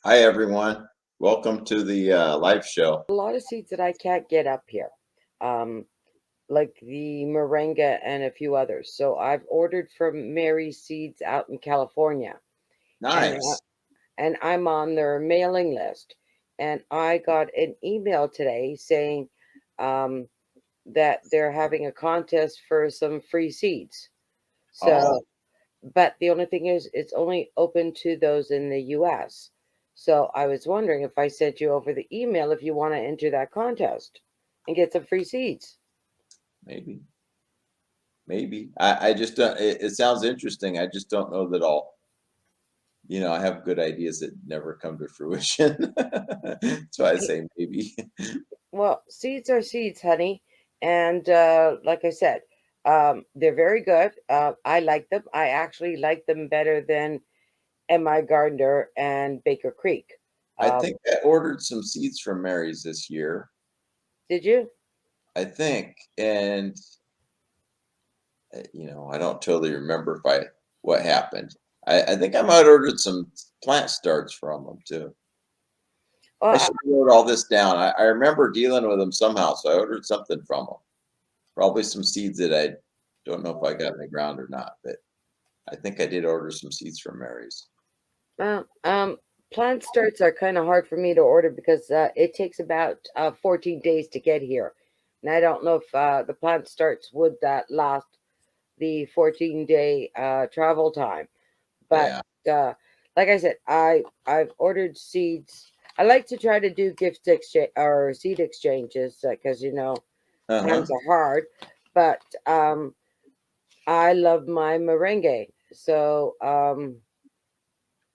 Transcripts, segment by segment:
Hi, everyone. Welcome to the live show. A lot of seeds that I can't get up here, um, like the Moringa and a few others. So I've ordered from Mary's Seeds out in California, and Nice. and I'm on their mailing list. And I got an email today saying um, that they're having a contest for some free seeds. Oh, So, but the only thing is, it's only open to those in the U.S. So I was wondering if I sent you over the email if you want to enter that contest and get some free seeds. maybe, maybe. I just don't. It sounds interesting. I just don't know that I'll. I have good ideas that never come to fruition. That's why I say maybe. Well, seeds are seeds, honey. And like I said, they're very good. I like them. I actually like them better than M.I. Gardner and Baker Creek. I Um, think I ordered some seeds from Mary's this year. did you? I think, and I don't totally remember if I what happened. I think I might ordered some plant starts from them too. I Well, should have wrote all this down. I remember dealing with them somehow, so I ordered something from them. Probably some seeds that I don't know if I got in the ground or not, but I think I did order some seeds from Mary's. well, plant starts are kind of hard for me to order because it takes about 14 days to get here. And I don't know if the plant starts would last the 14-day travel time. But Yeah. uh, like I said, I've ordered seeds. I like to try to do gift exchange or seed exchanges because times Uh-huh. are hard. But I love my merengue, so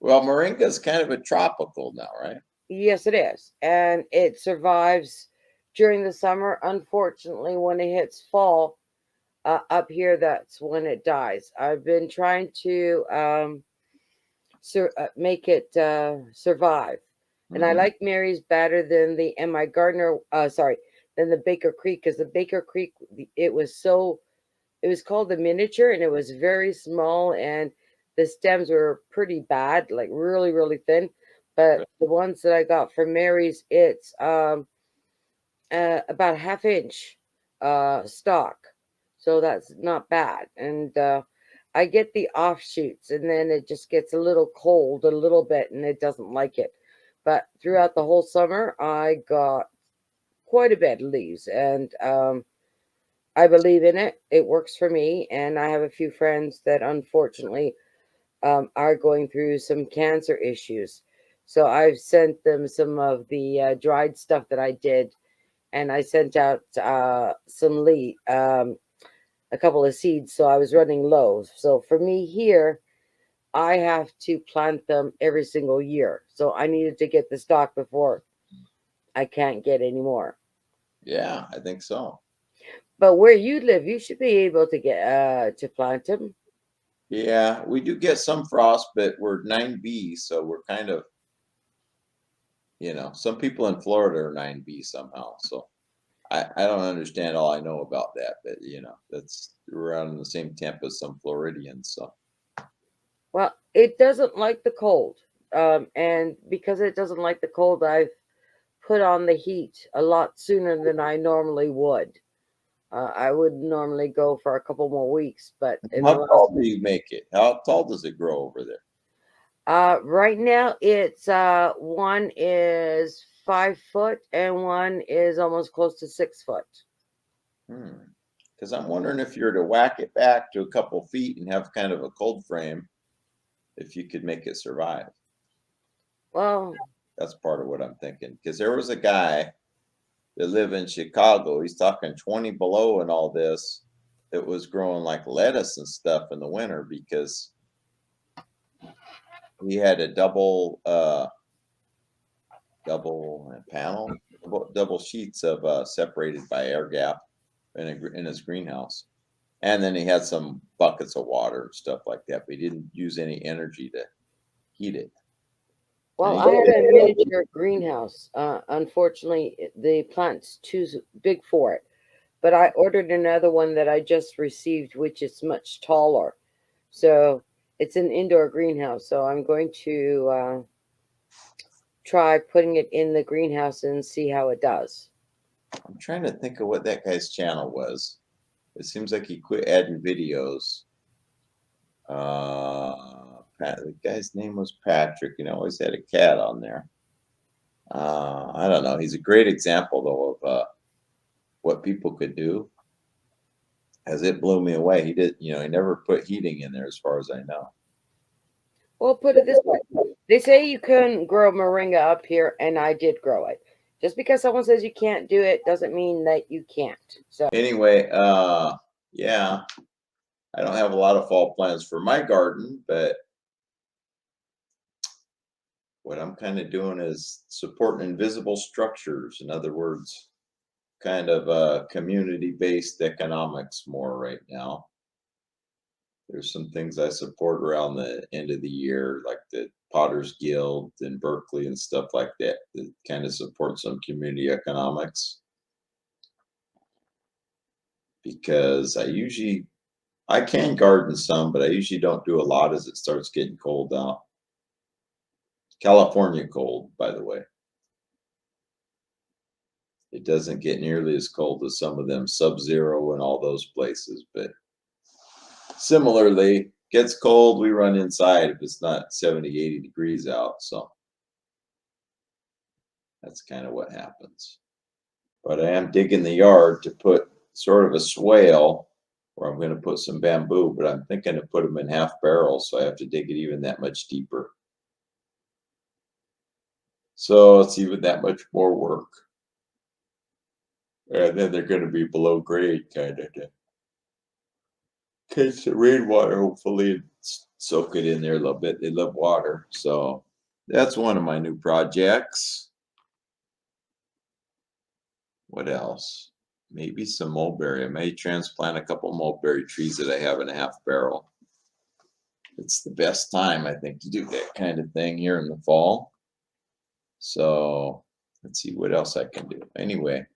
Well, Moringa is kind of a tropical now, right? yes, it is, and it survives during the summer. Unfortunately, when it hits fall up here, that's when it dies. I've been trying to make it survive. And I Hmm. like Mary's better than the M.I. Gardner. Sorry, than the Baker Creek because the Baker Creek it was called the miniature and it was very small and the stems were pretty bad, like really really thin. But the ones that I got from Mary's, it's about a half inch stalk, so that's not bad. And I get the offshoots, and then it just gets a little cold a little bit, and it doesn't like it. But throughout the whole summer, I got quite a bit of leaves, and I believe in it. It works for me, and I have a few friends that unfortunately are going through some cancer issues. So I've sent them some of the dried stuff that I did, and I sent out a couple of seeds. So I was running low. So for me here, I have to plant them every single year. So I needed to get the stock before I can't get any more. Yeah, I think so. But where you live, you should be able to get to plant them. Yeah, we do get some frost, but we're 9B, so we're kind of, some people in Florida are 9B somehow. So I don't understand all I know about that, but that's around in the same temp as some Floridians. So Well, it doesn't like the cold, and because it doesn't like the cold, I've put on the heat a lot sooner than I normally would. I would normally go for a couple more weeks, but in the how last tall do you make it? How tall does it grow over there? right now it's one is 5 foot and one is almost close to 6 foot. Because I'm wondering if you're to whack it back to a couple feet and have kind of a cold frame, if you could make it survive. Well, That's part of what I'm thinking. Because there was a guy that lived in Chicago. He's talking 20 below and all this. That was growing like lettuce and stuff in the winter because he had a double panel, double sheets of separated by air gap in his greenhouse. And then he had some buckets of water and stuff like that, but he didn't use any energy to heat it. And well, he I had a miniature greenhouse. Unfortunately, the plant's too big for it. But I ordered another one that I just received, which is much taller. So it's an indoor greenhouse. So I'm going to try putting it in the greenhouse and see how it does. I'm trying to think of what that guy's channel was. It seems like he quit adding videos. The guy's name was Patrick, and always had a cat on there. I don't know. He's a great example though of what people could do. As it blew me away. He did, he never put heating in there, as far as I know. Well, put it this way. They say you couldn't grow moringa up here, and I did grow it. Just because someone says you can't do it doesn't mean that you can't. So anyway, yeah, I don't have a lot of fall plans for my garden, but what I'm kind of doing is supporting invisible structures. In other words, kind of community-based economics more right now. There's some things I support around the end of the year, like the Potters Guild in Berkeley and stuff like that, that kind of support some community economics. Because I can garden some, but I usually don't do a lot as it starts getting cold out. California cold, by the way. It doesn't get nearly as cold as some of them sub-zero and all those places, but similarly, gets cold, we run inside if it's not 70, 80 degrees out. So that's kind of what happens. But I am digging the yard to put sort of a swale where I'm going to put some bamboo, but I'm thinking to put them in half barrels, so I have to dig it even that much deeper. So it's even that much more work. And then they're going to be below grade, kind of, to catch the rainwater, hopefully, and soak it in there a little bit. They love water. So that's one of my new projects. What else? Maybe some mulberry. I may transplant a couple mulberry trees that I have in a half barrel. It's the best time, I think, to do that kind of thing here in the fall. So let's see what else I can do. Anyway,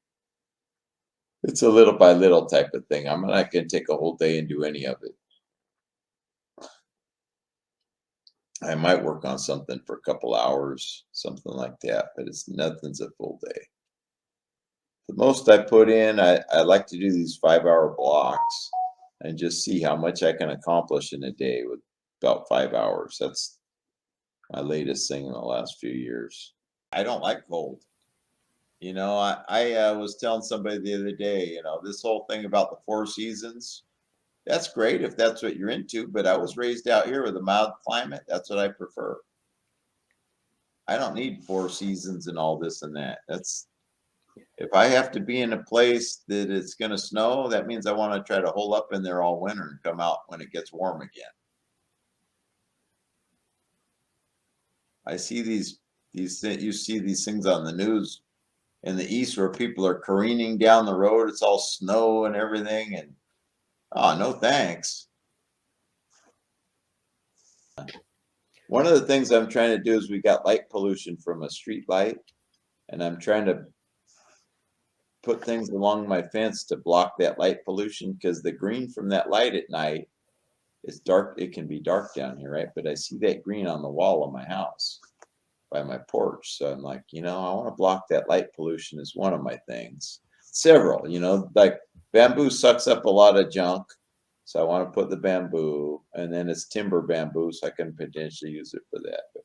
it's a little by little type of thing. I'm not going to take a whole day and do any of it. I might work on something for a couple hours, something like that, but nothing's a full day. The most I put in, I like to do these 5-hour blocks and just see how much I can accomplish in a day with about 5 hours. That's my latest thing in the last few years. I don't like cold. I was telling somebody the other day, this whole thing about the 4 seasons, that's great if that's what you're into, but I was raised out here with a mild climate. That's what I prefer. I don't need 4 seasons and all this and that. If I have to be in a place that it's going to snow, that means I want to try to hole up in there all winter and come out when it gets warm again. I see you see these things on the news in the east where people are careening down the road. It's all snow and everything, and oh, no thanks. One of the things I'm trying to do is we got light pollution from a street light, and I'm trying to put things along my fence to block that light pollution, because the green from that light at night is dark. It can be dark down here, right? But I see that green on the wall of my house by my porch. So I'm like, I want to block that light pollution is one of my things. Several, like bamboo sucks up a lot of junk. So I want to put the bamboo, and then it's timber bamboo, so I can potentially use it for that. But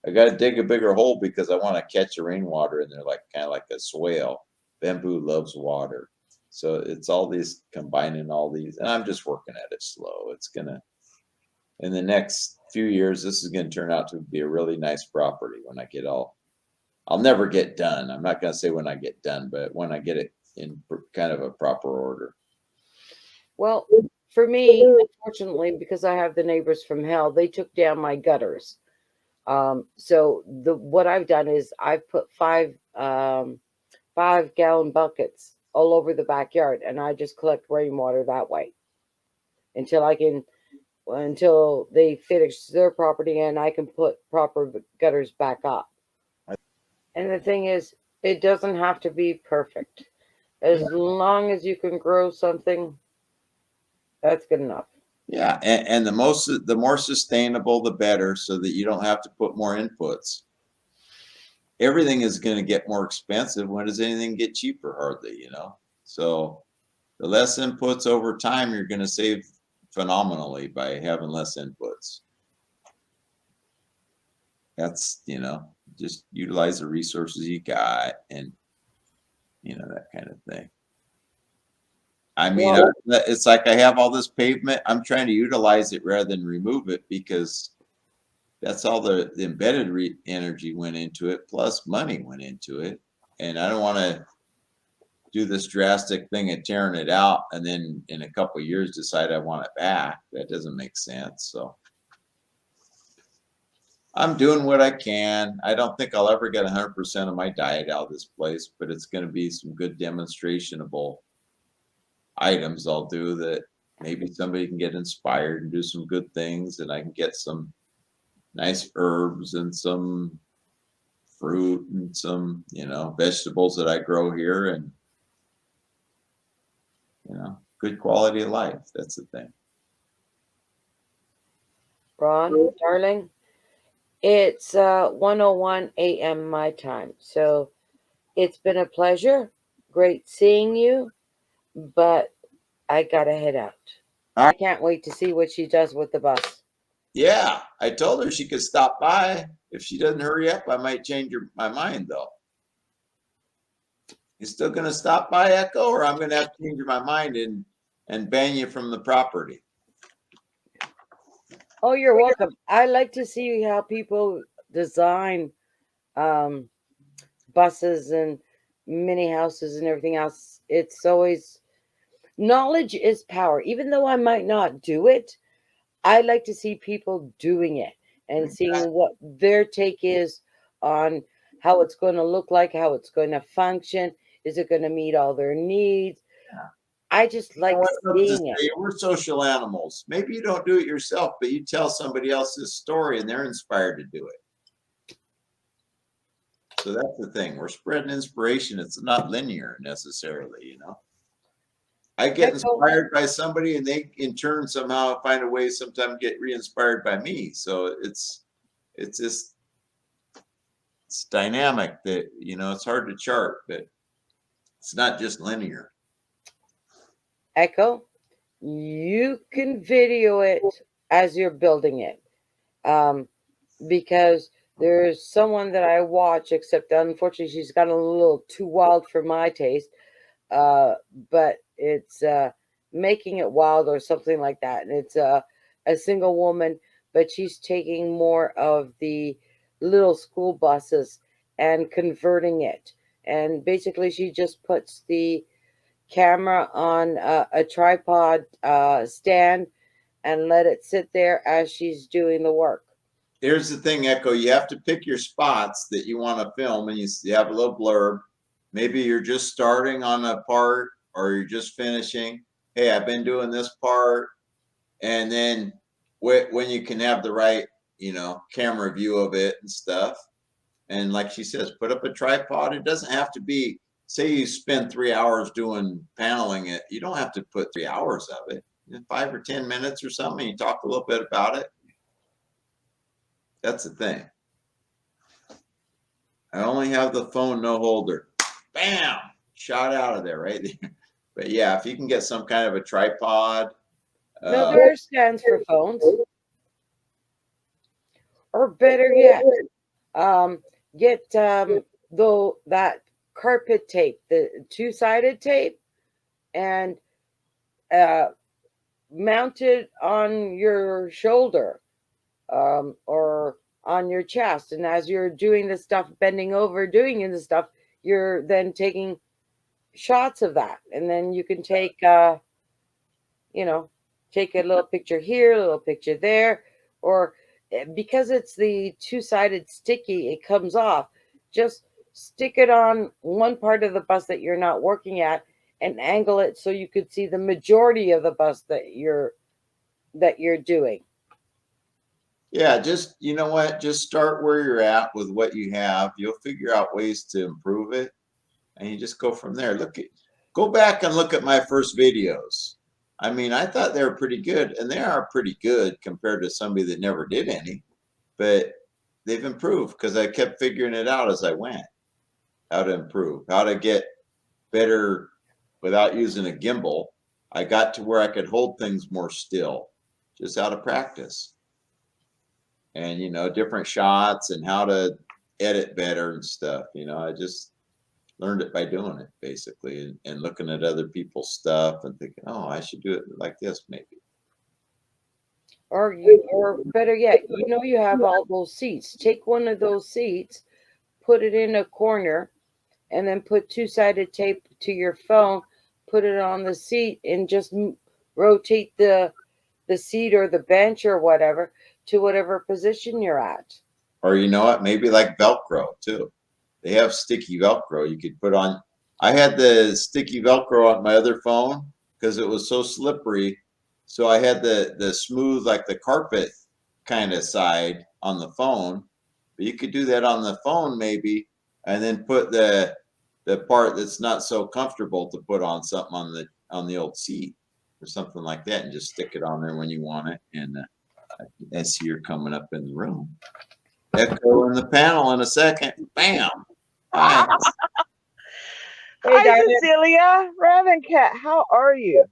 I got to dig a bigger hole because I want to catch the rainwater in there, kind of like a swale. Bamboo loves water. So it's all these, combining all these, and I'm just working at it slow. It's gonna, in the next few years, this is going to turn out to be a really nice property when I get I'll never get done. I'm not going to say when I get done, but when I get it in kind of a proper order. Well, for me, unfortunately, because I have the neighbors from hell, they took down my gutters. So what I've done is I've put 5-gallon buckets all over the backyard, and I just collect rainwater that way until they finish their property and I can put proper gutters back up. And the thing is, it doesn't have to be perfect. As long as you can grow something, that's good enough. Yeah, and the more sustainable, the better, so that you don't have to put more inputs. everything is going to get more expensive. When does anything get cheaper? Hardly, you know. So the less inputs over time, you're going to save phenomenally by having less inputs. That's, you know, just utilize the resources you got, and you know, that kind of thing. I mean, Well, it's like I have all this pavement. I'm trying to utilize it rather than remove it, because that's all the embedded energy went into it, plus money went into it. And I don't want to do this drastic thing of tearing it out and then in a couple of years decide I want it back. That doesn't make sense. So I'm doing what I can. I don't think I'll ever get 100% of my diet out of this place, but it's going to be some good demonstrationable items I'll do that maybe somebody can get inspired and do some good things, and I can get some nice herbs and some fruit and some, you know, vegetables that I grow here, and, you know, good quality of life. That's the thing. Ron, darling, it's 1:01 a.m. my time. So it's been a pleasure. Great seeing you, but I gotta head out. All I right. can't wait to see what she does with the bus. Yeah, I told her she could stop by. If she doesn't hurry up, I might change my mind, though. You still going to stop by, Echo, or I'm going to have to change my mind and ban you from the property? Oh, you're welcome. I like to see how people design um, buses and mini houses and everything else. It's always knowledge is power. Even though I might not do it, I like to see people doing it and seeing what their take is on how it's going to look like, how it's going to function. Is it going to meet all their needs? I just like seeing it. We're social animals. Maybe you don't do it yourself, but you tell somebody else's story and they're inspired to do it. So that's the thing. We're spreading inspiration. It's not linear necessarily, you know. I get inspired by somebody, and they in turn somehow find a way sometimes get re-inspired by me. So it's just, it's dynamic that, you know, it's hard to chart, but it's not just linear. Echo, you can video it as you're building it. Because there's someone that I watch, except unfortunately she's gotten a little too wild for my taste. But it's making it wild or something like that. And it's a single woman, but she's taking more of the little school buses and converting it. And basically, she just puts the camera on a tripod stand and let it sit there as she's doing the work. Here's the thing, Echo. You have to pick your spots that you want to film, and you have a little blurb. Maybe you're just starting on a part, or you're just finishing. Hey, I've been doing this part. And then when you can have the right, you know, camera view of it and stuff. And like she says, put up a tripod. It doesn't have to be, say you spend 3 hours doing paneling it. You don't have to put 3 hours of it. 5 or 10 minutes or something. You talk a little bit about it. That's the thing. I only have the phone, no holder. Bam! Shot out of there right there. But yeah, if you can get some kind of a tripod. No, there are stands for phones. Or better yet, get though that carpet tape, the two-sided tape, and mount it on your shoulder or on your chest. And as you're doing the stuff, bending over, doing the stuff, you're then taking shots of that. And then you can take, you know, take a little picture here, a little picture there, or because it's the two-sided sticky, it comes off. Just stick it on one part of the bus that you're not working at and angle it so you could see the majority of the bus that you're doing. Yeah, just, you know what, just start where you're at with what you have. You'll figure out ways to improve it, and you just go from there. Go back and look at my first videos. I mean, I thought they were pretty good, and they are pretty good compared to somebody that never did any. But they've improved because I kept figuring it out as I went. How to improve, how to get better without using a gimbal. I got to where I could hold things more still, just out of practice. And different shots and how to edit better and stuff. I just learned it by doing it basically, and looking at other people's stuff and thinking, oh, I should do it like this maybe. Or better yet, you have all those seats. Take one of those seats, put it in a corner, and then put two-sided tape to your phone, put it on the seat, and just rotate the seat or the bench or whatever to whatever position you're at. Or what, maybe like Velcro too. They have sticky Velcro you could put on. I had the sticky Velcro on my other phone because it was so slippery. So I had the smooth, like the carpet kind of side on the phone. But you could do that on the phone maybe, and then put the part that's not so comfortable to put on something on the old seat or something like that, and just stick it on there when you want it. And I see you're coming up in the room. Echo in the panel in a second. Bam. Hi. Hi, Cecilia. Raven Cat, how are you?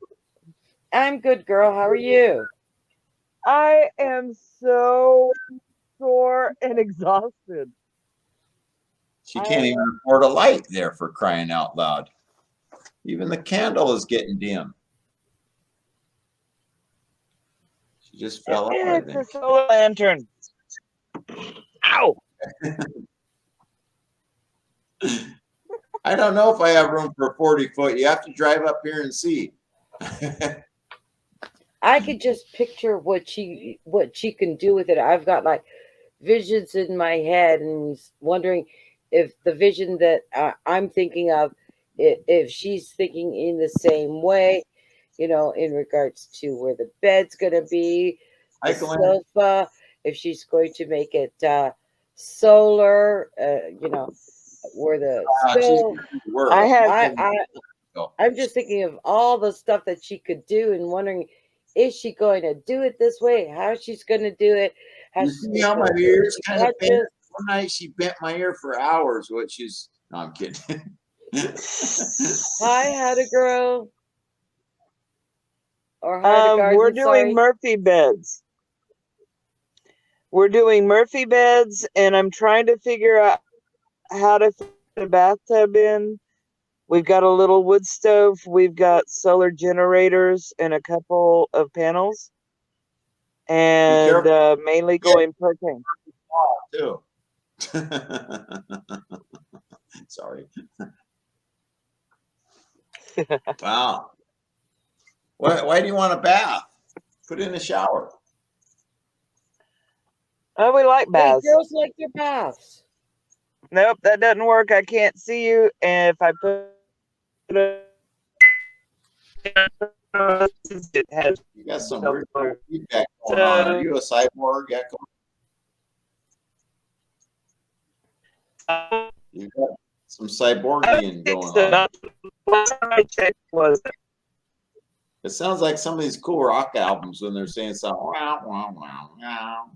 I'm good, girl. How are you? I am so sore and exhausted. She can't even afford a light there, for crying out loud. Even the candle is getting dim. She just fell off. It's a solar lantern. Ow! I don't know if I have room for a 40-foot. You have to drive up here and see. I could just picture what she can do with it. I've got like visions in my head and wondering if the vision that I'm thinking of, if she's thinking in the same way, in regards to where the bed's going to be, the sofa, if she's going to make it solar, where the stove. I'm just thinking of all the stuff that she could do and wondering, is she going to do it this way? How she's going to do it? You see how my ears kind of bent? One night she bent my ear for hours, which is, no, I'm kidding. Hi, how to grow. Or how to garden, we're doing Murphy beds. We're doing Murphy beds, and I'm trying to figure out how to fit a bathtub in. We've got a little wood stove. We've got solar generators and a couple of panels. And mainly going propane. Too. Sorry. Wow. Why do you want a bath? Put in a shower. Oh, we like baths. Hey, girls like your baths. Nope, that doesn't work. I can't see you. And if I put it, you got some weird feedback going on. Are you a cyborg, Echo? You got some cyborgian going on. Last time I checked was. It sounds like some of these cool rock albums when they're saying something. Wow, wow, wow, wow.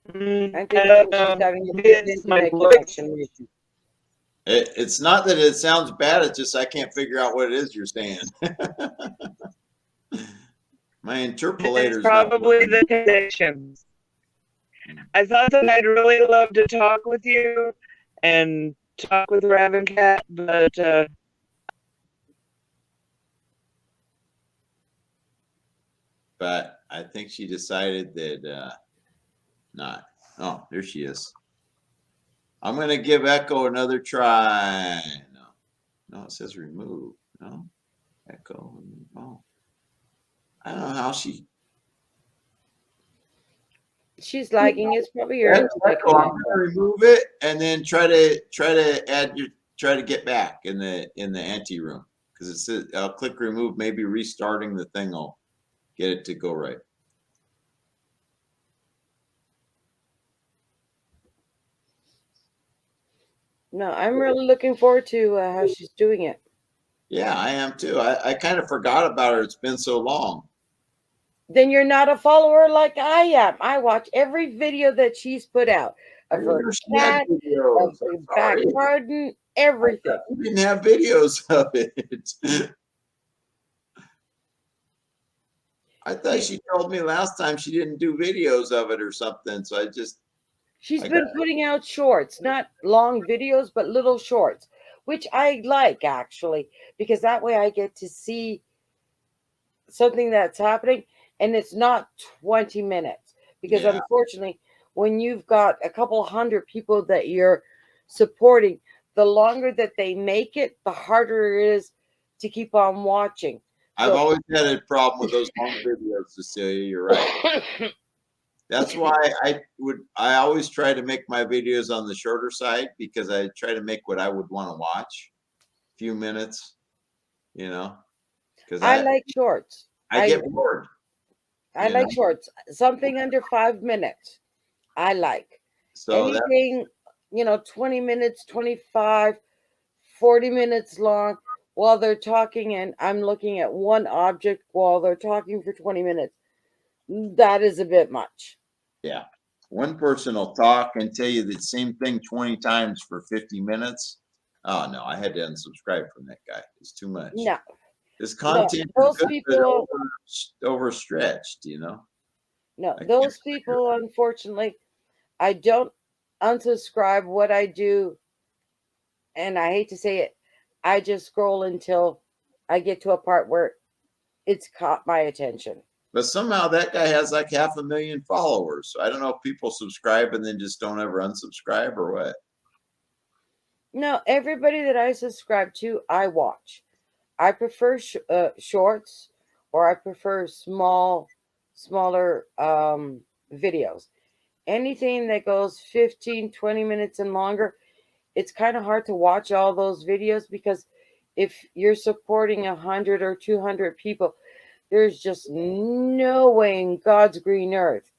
I think she's having a good internet connection. It's not that it sounds bad. It's just I can't figure out what it is you're saying. My interpolator is probably the connection. I thought that I'd really love to talk with you and talk with Raven Cat, but I think she decided that not. Oh, there she is. I'm going to give Echo another try. No, it says remove. No, Echo. Oh, I don't know how she's lagging. It's probably your internet. I'm going to remove it and then try to get back in the ante room, because it says I'll click remove. Maybe restarting the thing will get it to go right. No, I'm really looking forward to how she's doing it. Yeah, I am too. I kind of forgot about her. It's been so long. Then you're not a follower like I am. I watch every video that she's put out I of didn't her know she had cat, of videos. her I'm back sorry. garden, everything. You didn't have videos of it. I thought she told me last time she didn't do videos of it or something. So She's I got, been putting out shorts, not long videos, but little shorts, which I like actually, because that way I get to see something that's happening and it's not 20 minutes. Because yeah. unfortunately, when you've got a couple hundred people that you're supporting, the longer that they make it, the harder it is to keep on watching. I've So, always had a problem with those long videos, Cecilia. You're right. That's why I always try to make my videos on the shorter side because I try to make what I would want to watch. A few minutes, you know, because I I like shorts. I get bored, I you know. like shorts. Something under 5 minutes. I like So that anything, 20 minutes, 25, 40 minutes long while they're talking, and I'm looking at one object while they're talking for 20 minutes. That is a bit much. yeah, one person will talk and tell you the same thing 20 times for 50 minutes. Oh no, I had to unsubscribe from that guy. It's too much. No, His no, content is those good, but people, overstretched, you know. no, I can't those figure people, unfortunately, I don't unsubscribe. What I do, and I hate to say it, I just scroll until I get to a part where it's caught my attention. But somehow that guy has like 500,000 followers. So I don't know if people subscribe and then just don't ever unsubscribe or what. No, everybody that I subscribe to, I watch. I prefer shorts, or I prefer smaller videos. Anything that goes 15, 20 minutes and longer, it's kind of hard to watch all those videos because if you're supporting 100 or 200 people, there's just no way in God's green earth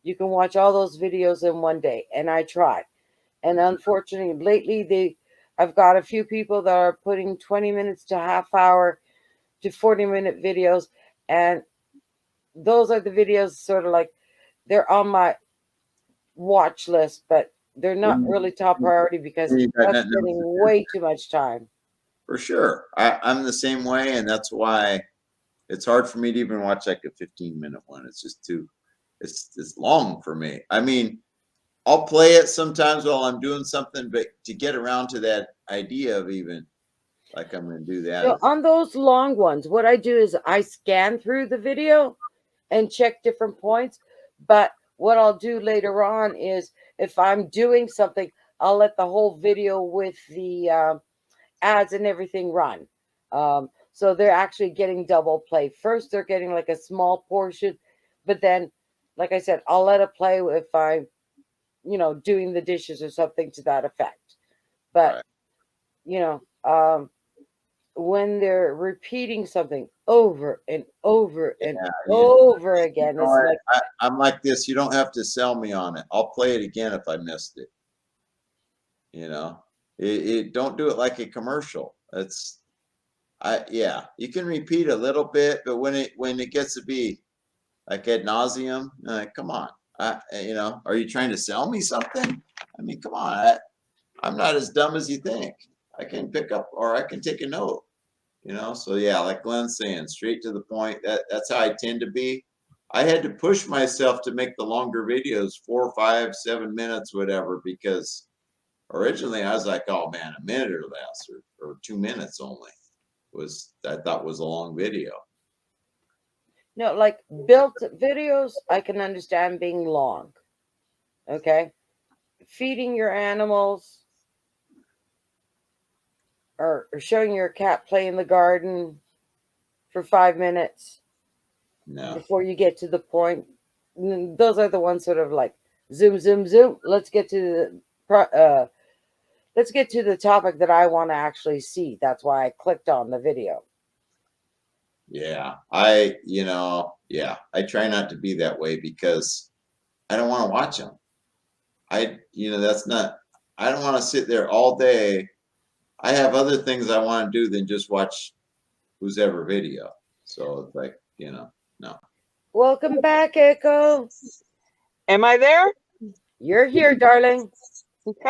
you can watch all those videos in one day. And I try. And unfortunately, lately I've got a few people that are putting 20 minutes to half hour to 40-minute videos, and those are the videos sort of like they're on my watch list, but they're not really top priority because You got that's nothing else getting to do. way too much time. For sure. I'm the same way, and that's why it's hard for me to even watch like a 15-minute one. It's just it's long for me. I mean, I'll play it sometimes while I'm doing something, but to get around to that idea of even like I'm going to do that, So on those long ones, what I do is I scan through the video and check different points. But what I'll do later on is if I'm doing something, I'll let the whole video with the ads and everything run. So they're actually getting double play. First, they're getting like a small portion, but then, like I said, I'll let it play if I'm, doing the dishes or something to that effect. But, right? you know, um, when they're repeating something over and over and Yeah, over again, it's like, I'm like this. You don't have to sell me on it. I'll play it again if I missed it. You know, don't do it like a commercial. Yeah, you can repeat a little bit, but when it gets to be like ad nauseum, come on. Are you trying to sell me something? I mean, come on. I'm not as dumb as you think. I can pick up or I can take a note. So yeah, like Glenn's saying, straight to the point. That's how I tend to be. I had to push myself to make the longer videos, 4, 5, 7 minutes, whatever, because originally I was like, oh man, a minute or less, or 2 minutes only I thought was a long video. no, like built videos, I can understand being long. Okay. Feeding your animals, or showing your cat play in the garden for 5 minutes No. before you get to the point. Those are the ones sort of like zoom, zoom, zoom. Let's get to the topic that I want to actually see. That's why I clicked on the video. Yeah. I try not to be that way because I don't want to watch them. That's not, I don't want to sit there all day. I have other things I want to do than just watch whose ever video. So it's like, no. Welcome back, Echo. Am I there? You're here, darling.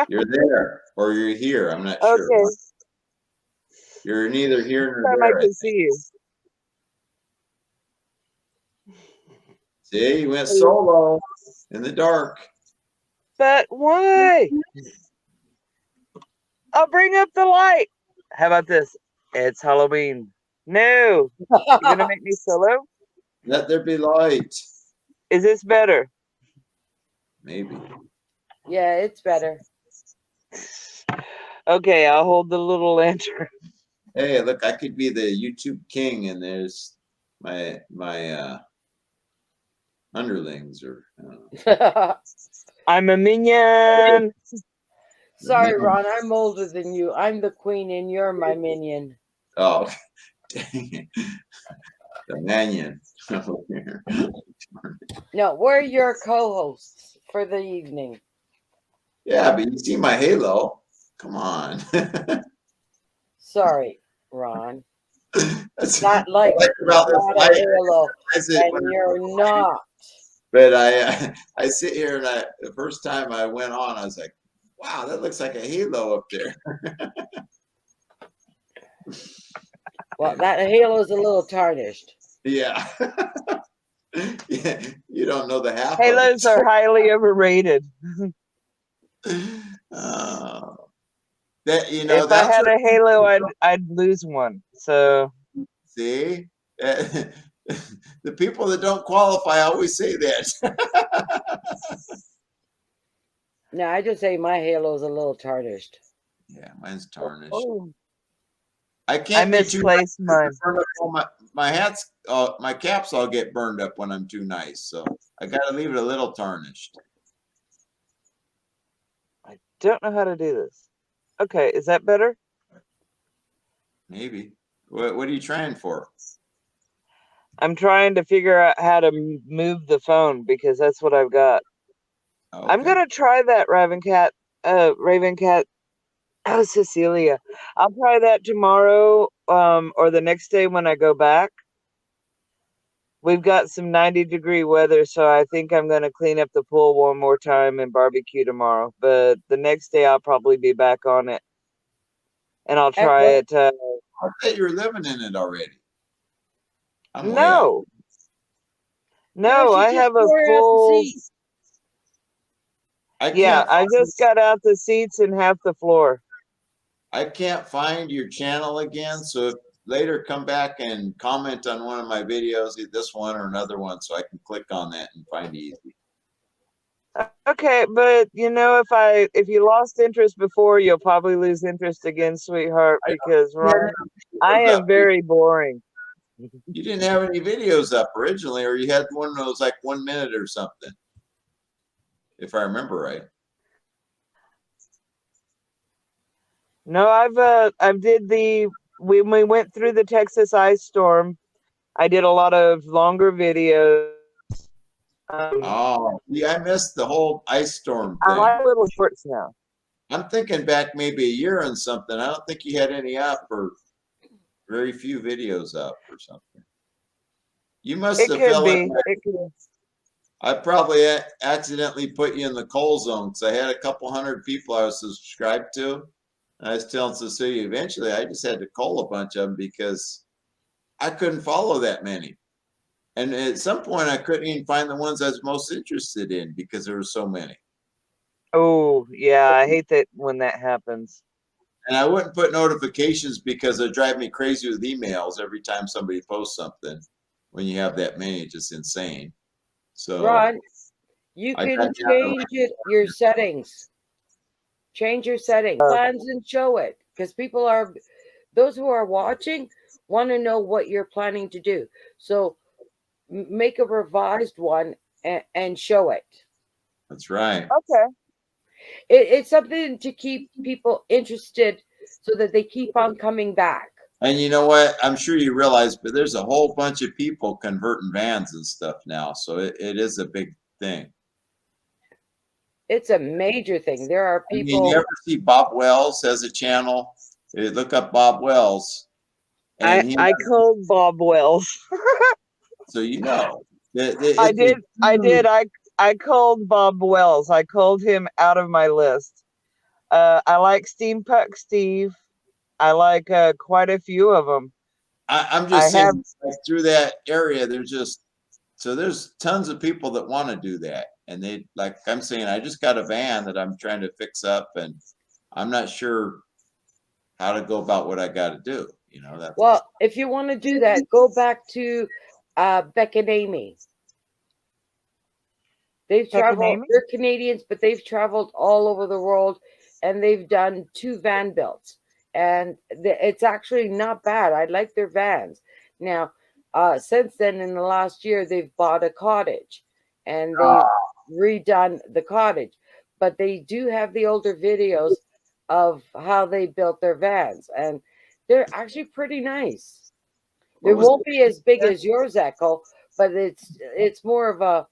You're there or you're here. I'm not sure. Okay. You're neither here nor Time I there. can see you. See, you went solo in the dark. But why? I'll bring up the light. How about this? It's Halloween. No. You're going to make me solo? Let there be light. Is this better? Maybe. Yeah, it's better. Okay, I'll hold the little lantern. Hey, look, I could be the YouTube king, and there's my underlings, or I'm a minion. Sorry, Ron. I'm older than you. I'm the queen, and you're my minion. oh, dang it, the manion. No, we're your co-hosts for the evening. Yeah, but you see my halo. Come on. Sorry, Ron. That's Not like about this not a light. halo, Is it and when you're not. But I sit here and the first time I went on, I was like, wow, that looks like a halo up there. Well, that halo's a little tarnished. Yeah. Yeah, you don't know the half Halos of are highly overrated. it. That you know If I that's had what, a halo, I'd lose one. So see. The people that don't qualify always say that. No, I just say my halo's a little tarnished. Yeah, mine's tarnished. oh, I I can't be too nice. misplaced mine. My hats, my caps all get burned up when I'm too nice. So I got to leave it a little tarnished. I don't know how to do this. Okay, is that better? Maybe. What are you trying for? I'm trying to figure out how to move the phone because that's what I've got. Okay. I'm gonna try that Ravencat. Ravencat. Oh, Cecilia. I'll try that tomorrow, or the next day when I go back. We've got some 90-degree weather, so I think I'm gonna clean up the pool one more time and barbecue tomorrow. But the next day I'll probably be back on it, and I'll try it. I thought you were living in it already. I'm way out. No, no, she I just have a tore out the full. seats. I Yeah, can't. I just got out the seats and half the floor. I can't find your channel again. So if later come back and comment on one of my videos, this one or another one, so I can click on that and find it easy. Okay, but you know, if you lost interest before, you'll probably lose interest again, sweetheart, because Ron, I am very boring. You didn't have any videos up originally, or you had one that was like 1 minute or something, if I remember right. No, I've did when we went through the Texas ice storm, I did a lot of longer videos. Oh, yeah, I missed the whole ice storm I thing. like little shorts now. I'm thinking back maybe a year and something. I don't think you had any up, or very few videos up or something. You must It have could fell be. in. It could. I probably accidentally put you in the coal zone because I had a couple hundred people I was subscribed to. And I was telling Cecilia, eventually I just had to call a bunch of them because I couldn't follow that many. And at some point I couldn't even find the ones I was most interested in because there were so many. Oh, yeah, I hate that when that happens. And I wouldn't put notifications because it drive me crazy with emails every time somebody posts something. When you have that many, it's just insane. So Ron, you can change your settings. Change your settings, plans, and show it because those who are watching want to know what you're planning to do. So make a revised one and show it. That's right. Okay. It's something to keep people interested so that they keep on coming back. And you know what? I'm sure you realize, but there's a whole bunch of people converting vans and stuff now. So it is a big thing. It's a major thing. There are people. I mean, you ever see Bob Wells has a channel? Look up Bob Wells. And I called Bob Wells. So you know. I It's a did. I huge- did. I called Bob Wells. I called him out of my list. I like Steampunk Steve. I like quite a few of them. I'm I just have. saying, like, through that area, there's tons of people that want to do that, and they like I'm saying, I just got a van that I'm trying to fix up, and I'm not sure how to go about what I got to do. You know, that's Well, if you want to do that, go back to Beck and Amy. They've Beck and traveled, Amy? they're Canadians, but they've traveled all over the world and they've done 2 van builds. And it's actually not bad. I like their vans. Now, since then, in the last year, they've bought a cottage and they've redone the cottage. But they do have the older videos of how they built their vans. And they're actually pretty nice. what It was won't be as big as yours, Echo, but it's more of a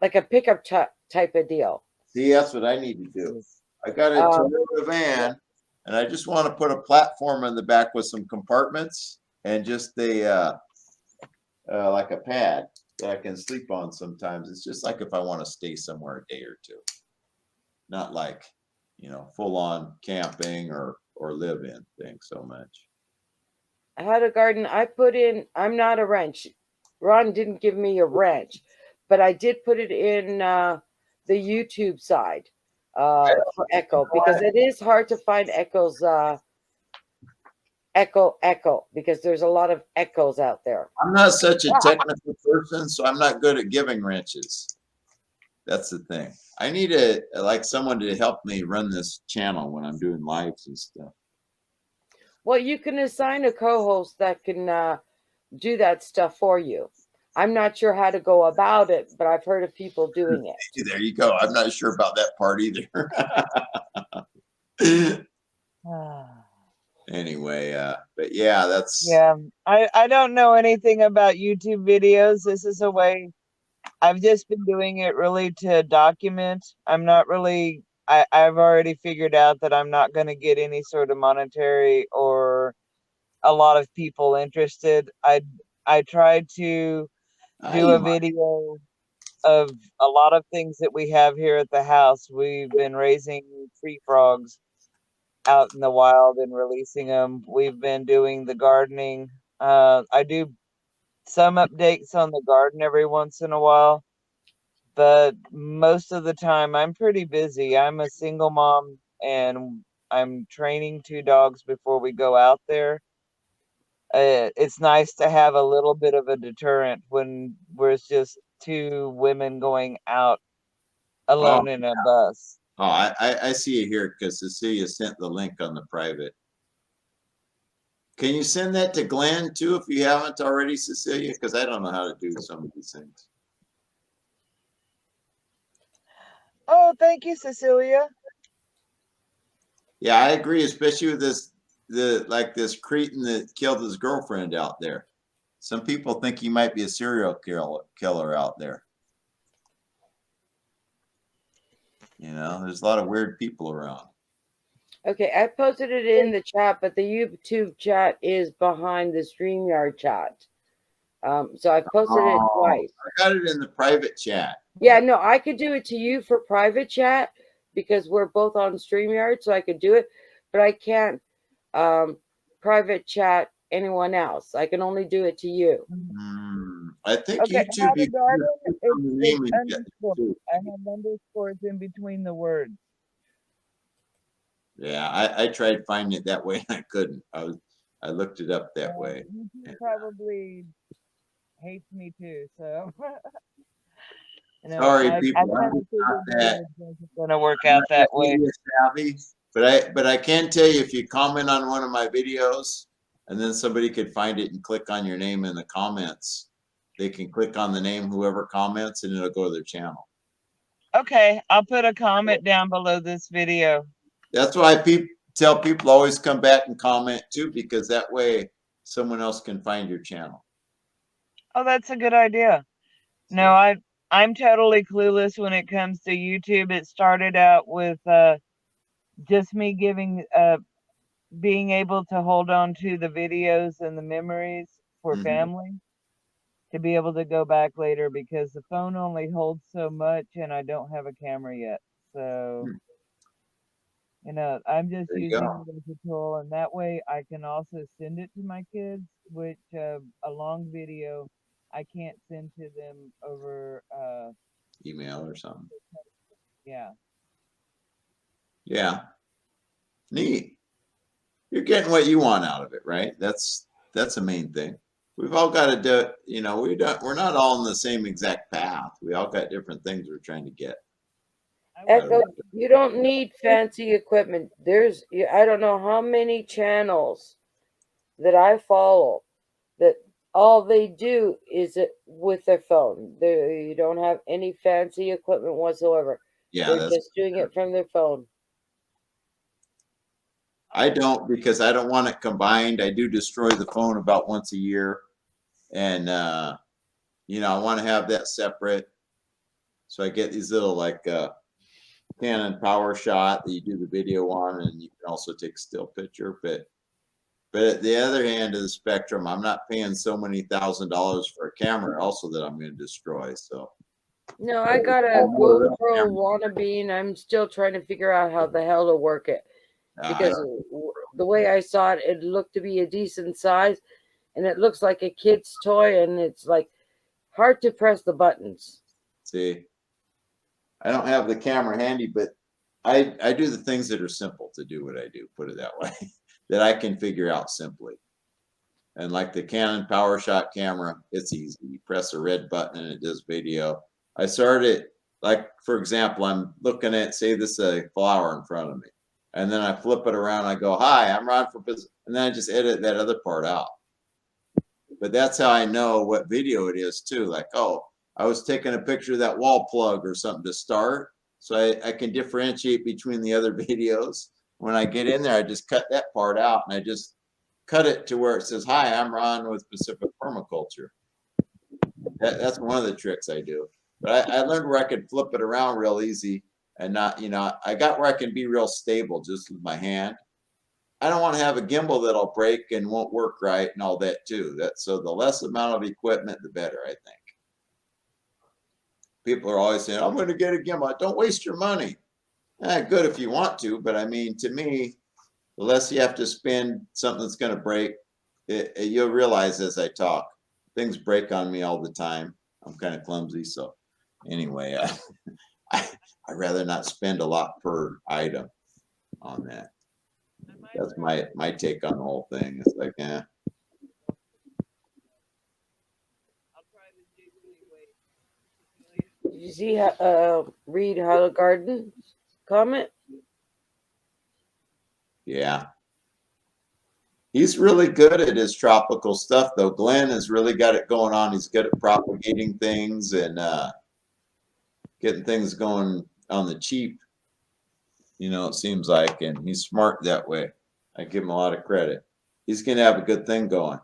like a pickup type of deal. see, that's what I need to do. I got a Um, Toyota van, and I just want to put a platform in the back with some compartments and just like a pad that I can sleep on sometimes. It's just like if I want to stay somewhere a day or two, not like, full on camping or live in thing so much. I had a garden. I put in. I'm not a wrench. Ron didn't give me a wrench, but I did put it in the YouTube side for Echo because it is hard to find Echo's Echo because there's a lot of echoes out there. I'm not such a technical person, so I'm not good at giving wrenches. That's the thing. I need someone to help me run this channel when I'm doing lives and stuff. Well, you can assign a co-host that can do that stuff for you. I'm not sure how to go about it, but I've heard of people doing it. There you go. I'm not sure about that part either. Anyway, but yeah, that's Yeah, I don't know anything about YouTube videos. This is a way I've just been doing it really to document. I'm not really I've already figured out that I'm not going to get any sort of monetary or a lot of people interested. I tried to do a video of a lot of things that we have here at the house. We've been raising tree frogs out in the wild and releasing them. We've been doing the gardening. I do some updates on the garden every once in a while, but most of the time I'm pretty busy. I'm a single mom and I'm training 2 dogs before we go out there. It's nice to have a little bit of a deterrent when we're just 2 women going out alone in a bus. Oh, I see it here because Cecilia sent the link on the private. Can you send that to Glenn too if you haven't already, Cecilia? Because I don't know how to do some of these things. Oh, thank you, Cecilia. Yeah, I agree, especially with this cretin that killed his girlfriend out there. Some people think he might be a serial killer out there. There's a lot of weird people around. Okay, I posted it in the chat, but the YouTube chat is behind the StreamYard chat. So I posted it twice. I got it in the private chat. Yeah, no, I could do it to you for private chat because we're both on StreamYard, so I could do it, but I can't private chat anyone else. I can only do it to you. I think Okay, YouTube. it's I underscore. I have underscores in between the words. Yeah, I tried finding it that way and I couldn't. I looked it up that way. YouTube probably hates me too, so. Sorry, people. I kind of figured it's going to work out that way. Savvy, but I can tell you, if you comment on one of my videos, and then somebody could find it and click on your name in the comments, they can click on the name whoever comments, and it'll go to their channel. Okay, I'll put a comment down below this video. That's why I tell people always come back and comment too, because that way someone else can find your channel. Oh, that's a good idea. No, I'm totally clueless when it comes to YouTube. It started out with just me being able to hold on to the videos and the memories for family. to be able to go back later because the phone only holds so much and I don't have a camera yet. So, I'm just There you using go. it as a tool, and that way I can also send it to my kids, which a long video I can't send to them over, Email or something. yeah. Yeah. Neat. You're getting what you want out of it, right? That's the main thing. We've all got to do, we're not all in the same exact path. We all got different things we're trying to get. Echo, you don't need fancy equipment. I don't know how many channels that I follow that all they do is it with their phone. You don't have any fancy equipment whatsoever. Yeah, They're that's just doing it from their phone. I don't, because I don't want it combined. I do destroy the phone about once a year. And I want to have that separate. So I get these little like Canon power shot that you do the video on, and you can also take a still picture. But at the other hand of the spectrum, I'm not paying so many $1,000s for a camera also that I'm going to destroy. So No, I got a GoPro wannabe, and I'm still trying to figure out how the hell to work it. Because the way I saw it, it looked to be a decent size, and it looks like a kid's toy, and it's like hard to press the buttons. See, I don't have the camera handy, but I do the things that are simple to do what I do, put it that way, that I can figure out simply. And like the Canon PowerShot camera, it's easy. You press a red button and it does video. I started, like, for example, I'm looking at, say this is a flower in front of me. And then I flip it around. I go, hi, I'm Ron for business. And then I just edit that other part out. But that's how I know what video it is too. Like, oh, I was taking a picture of that wall plug or something to start. So I can differentiate between the other videos. When I get in there, I just cut that part out and I just cut it to where it says, hi, I'm Ron with Pacific Permaculture. That's one of the tricks I do. But I learned where I could flip it around real easy and not, I got where I can be real stable just with my hand. I don't want to have a gimbal that'll break and won't work right and all that too. So the less amount of equipment, the better, I think. People are always saying, I'm going to get a gimbal. Don't waste your money. Good if you want to, but I mean, to me, the less you have to spend something that's going to break, you'll realize as I talk, things break on me all the time. I'm kind of clumsy. So anyway, I'd rather not spend a lot per item on that. That's my take on the whole thing. It's like, Did you see read Hollow Garden's comment? Yeah. He's really good at his tropical stuff, though. Glenn has really got it going on. He's good at propagating things and getting things going on the cheap, it seems like. And he's smart that way. I give him a lot of credit. He's going to have a good thing going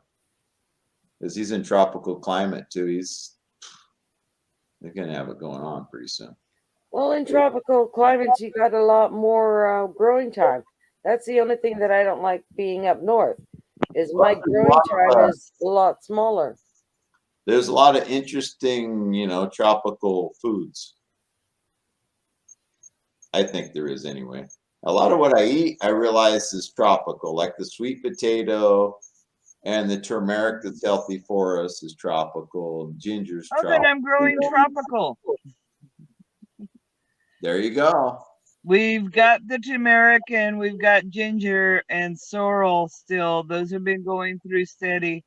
because he's in tropical climate, too. They're going to have it going on pretty soon. Well, in tropical climates, you got a lot more growing time. That's the only thing that I don't like being up north, is my growing time is a lot smaller. There's a lot of interesting, tropical foods. I think there is anyway. A lot of what I eat, I realize is tropical, like the sweet potato and the turmeric that's healthy for us is tropical. Ginger's tropical. Then I'm growing tropical. There you go. We've got the turmeric and we've got ginger and sorrel still. Those have been going through steady.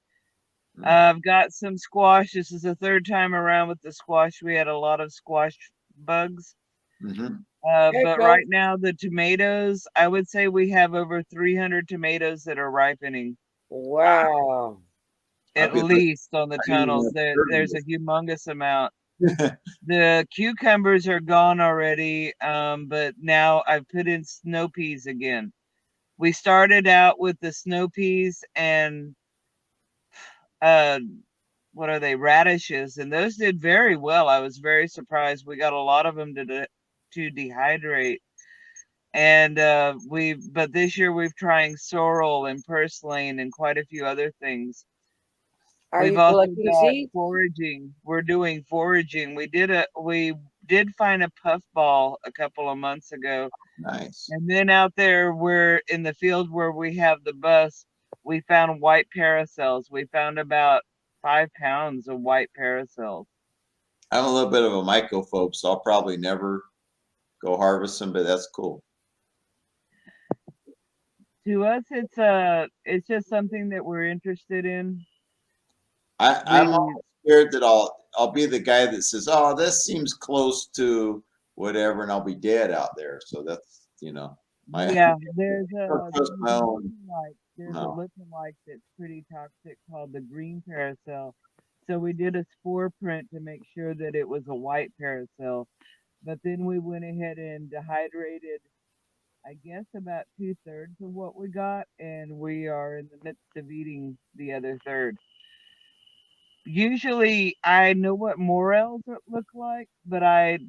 I've got some squash. This is the third time around with the squash. We had a lot of squash bugs. But right now, the tomatoes, I would say we have over 300 tomatoes that are ripening. Wow. At least on the tunnels. There's a humongous amount. The cucumbers are gone already, but now I've put in snow peas again. We started out with the snow peas and what are they, radishes, and those did very well. I was very surprised. We got a lot of them to dehydrate, and but this year we've trying sorrel and purslane and quite a few other things. Are We've you also collecting got seeds? foraging. We're doing foraging. We did find a puffball a couple of months ago. Nice. And then out there, we're in the field where we have the bus, we found white paracels. We found about 5 pounds of white paracels. I'm a little bit of a mycophobe, so I'll probably never go harvest them, but that's cool. To us, it's just something that we're interested in. I'm always scared that I'll be the guy that says, "Oh, this seems close to whatever," and I'll be dead out there. So that's my Yeah, I don't trust my own. there's a No. lookalike that's pretty toxic called the green paracel. So we did a spore print to make sure that it was a white paracel, but then we went ahead and dehydrated, I guess, about 2/3 of what we got, and we are in the midst of eating the other third. Usually, I know what morels look like, but I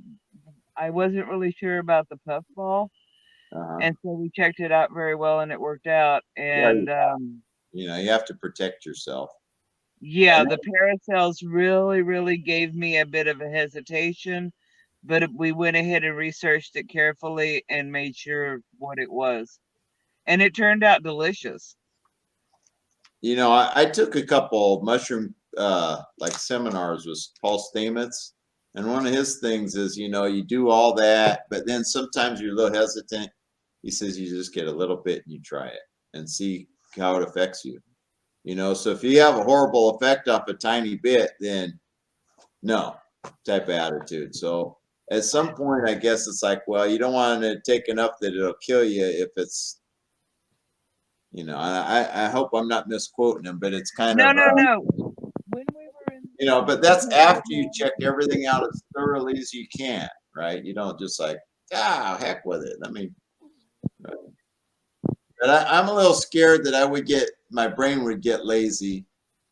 wasn't really sure about the puffball. And so we checked it out very well, and it worked out. And you have to protect yourself. yeah, the paracels really gave me a bit of a hesitation, but we went ahead and researched it carefully and made sure what it was, and it turned out delicious. I took a couple mushroom like seminars with Paul Stamets, and one of his things is you do all that, but then sometimes you're a little hesitant. He says you just get a little bit and you try it and see how it affects you. So if you have a horrible effect off a tiny bit, then no type of attitude. So at some point, I guess it's like, well, you don't want to take enough that it'll kill you if it's, I hope I'm not misquoting him, but it's kind of, No. When we were in, but that's after you check everything out as thoroughly as you can, right? You don't just like, heck with it. I mean, right. But I'm a little scared that my brain would get lazy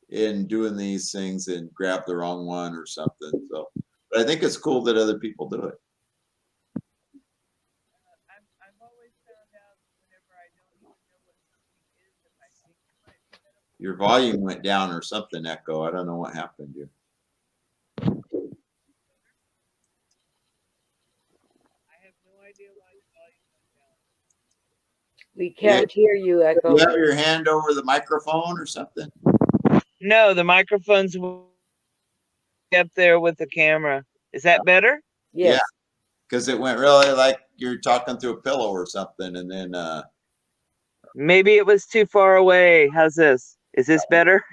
in doing these things and grab the wrong one or something. So, but I think it's cool that other people do it. I've always found out whenever I don't even know what something is, if I think it might be edible. Your volume went down or something, Echo. I don't know what happened here. I have no idea why the volume went down. We can't hear you, Echo. You have your hand over the microphone or something? No, the microphone's up there with the camera. Is that better? Yes. Yeah, because it went really like you're talking through a pillow or something, and then maybe it was too far away. How's this? Is this better?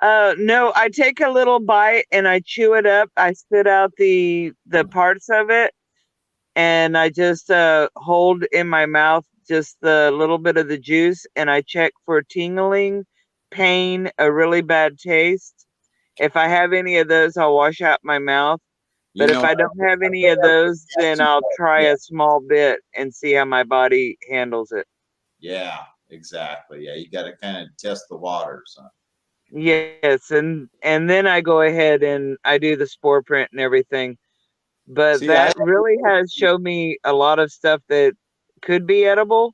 No, I take a little bite and I chew it up. I spit out the parts of it, and I just hold in my mouth just the little bit of the juice, and I check for tingling, pain, a really bad taste. If I have any of those, I'll wash out my mouth. But if I don't have any of those, then I'll try a small bit and see how my body handles it. Yeah, exactly. Yeah, you got to kind of test the waters. Huh? Yes, and then I go ahead and I do the spore print and everything. But that really has showed me a lot of stuff that could be edible.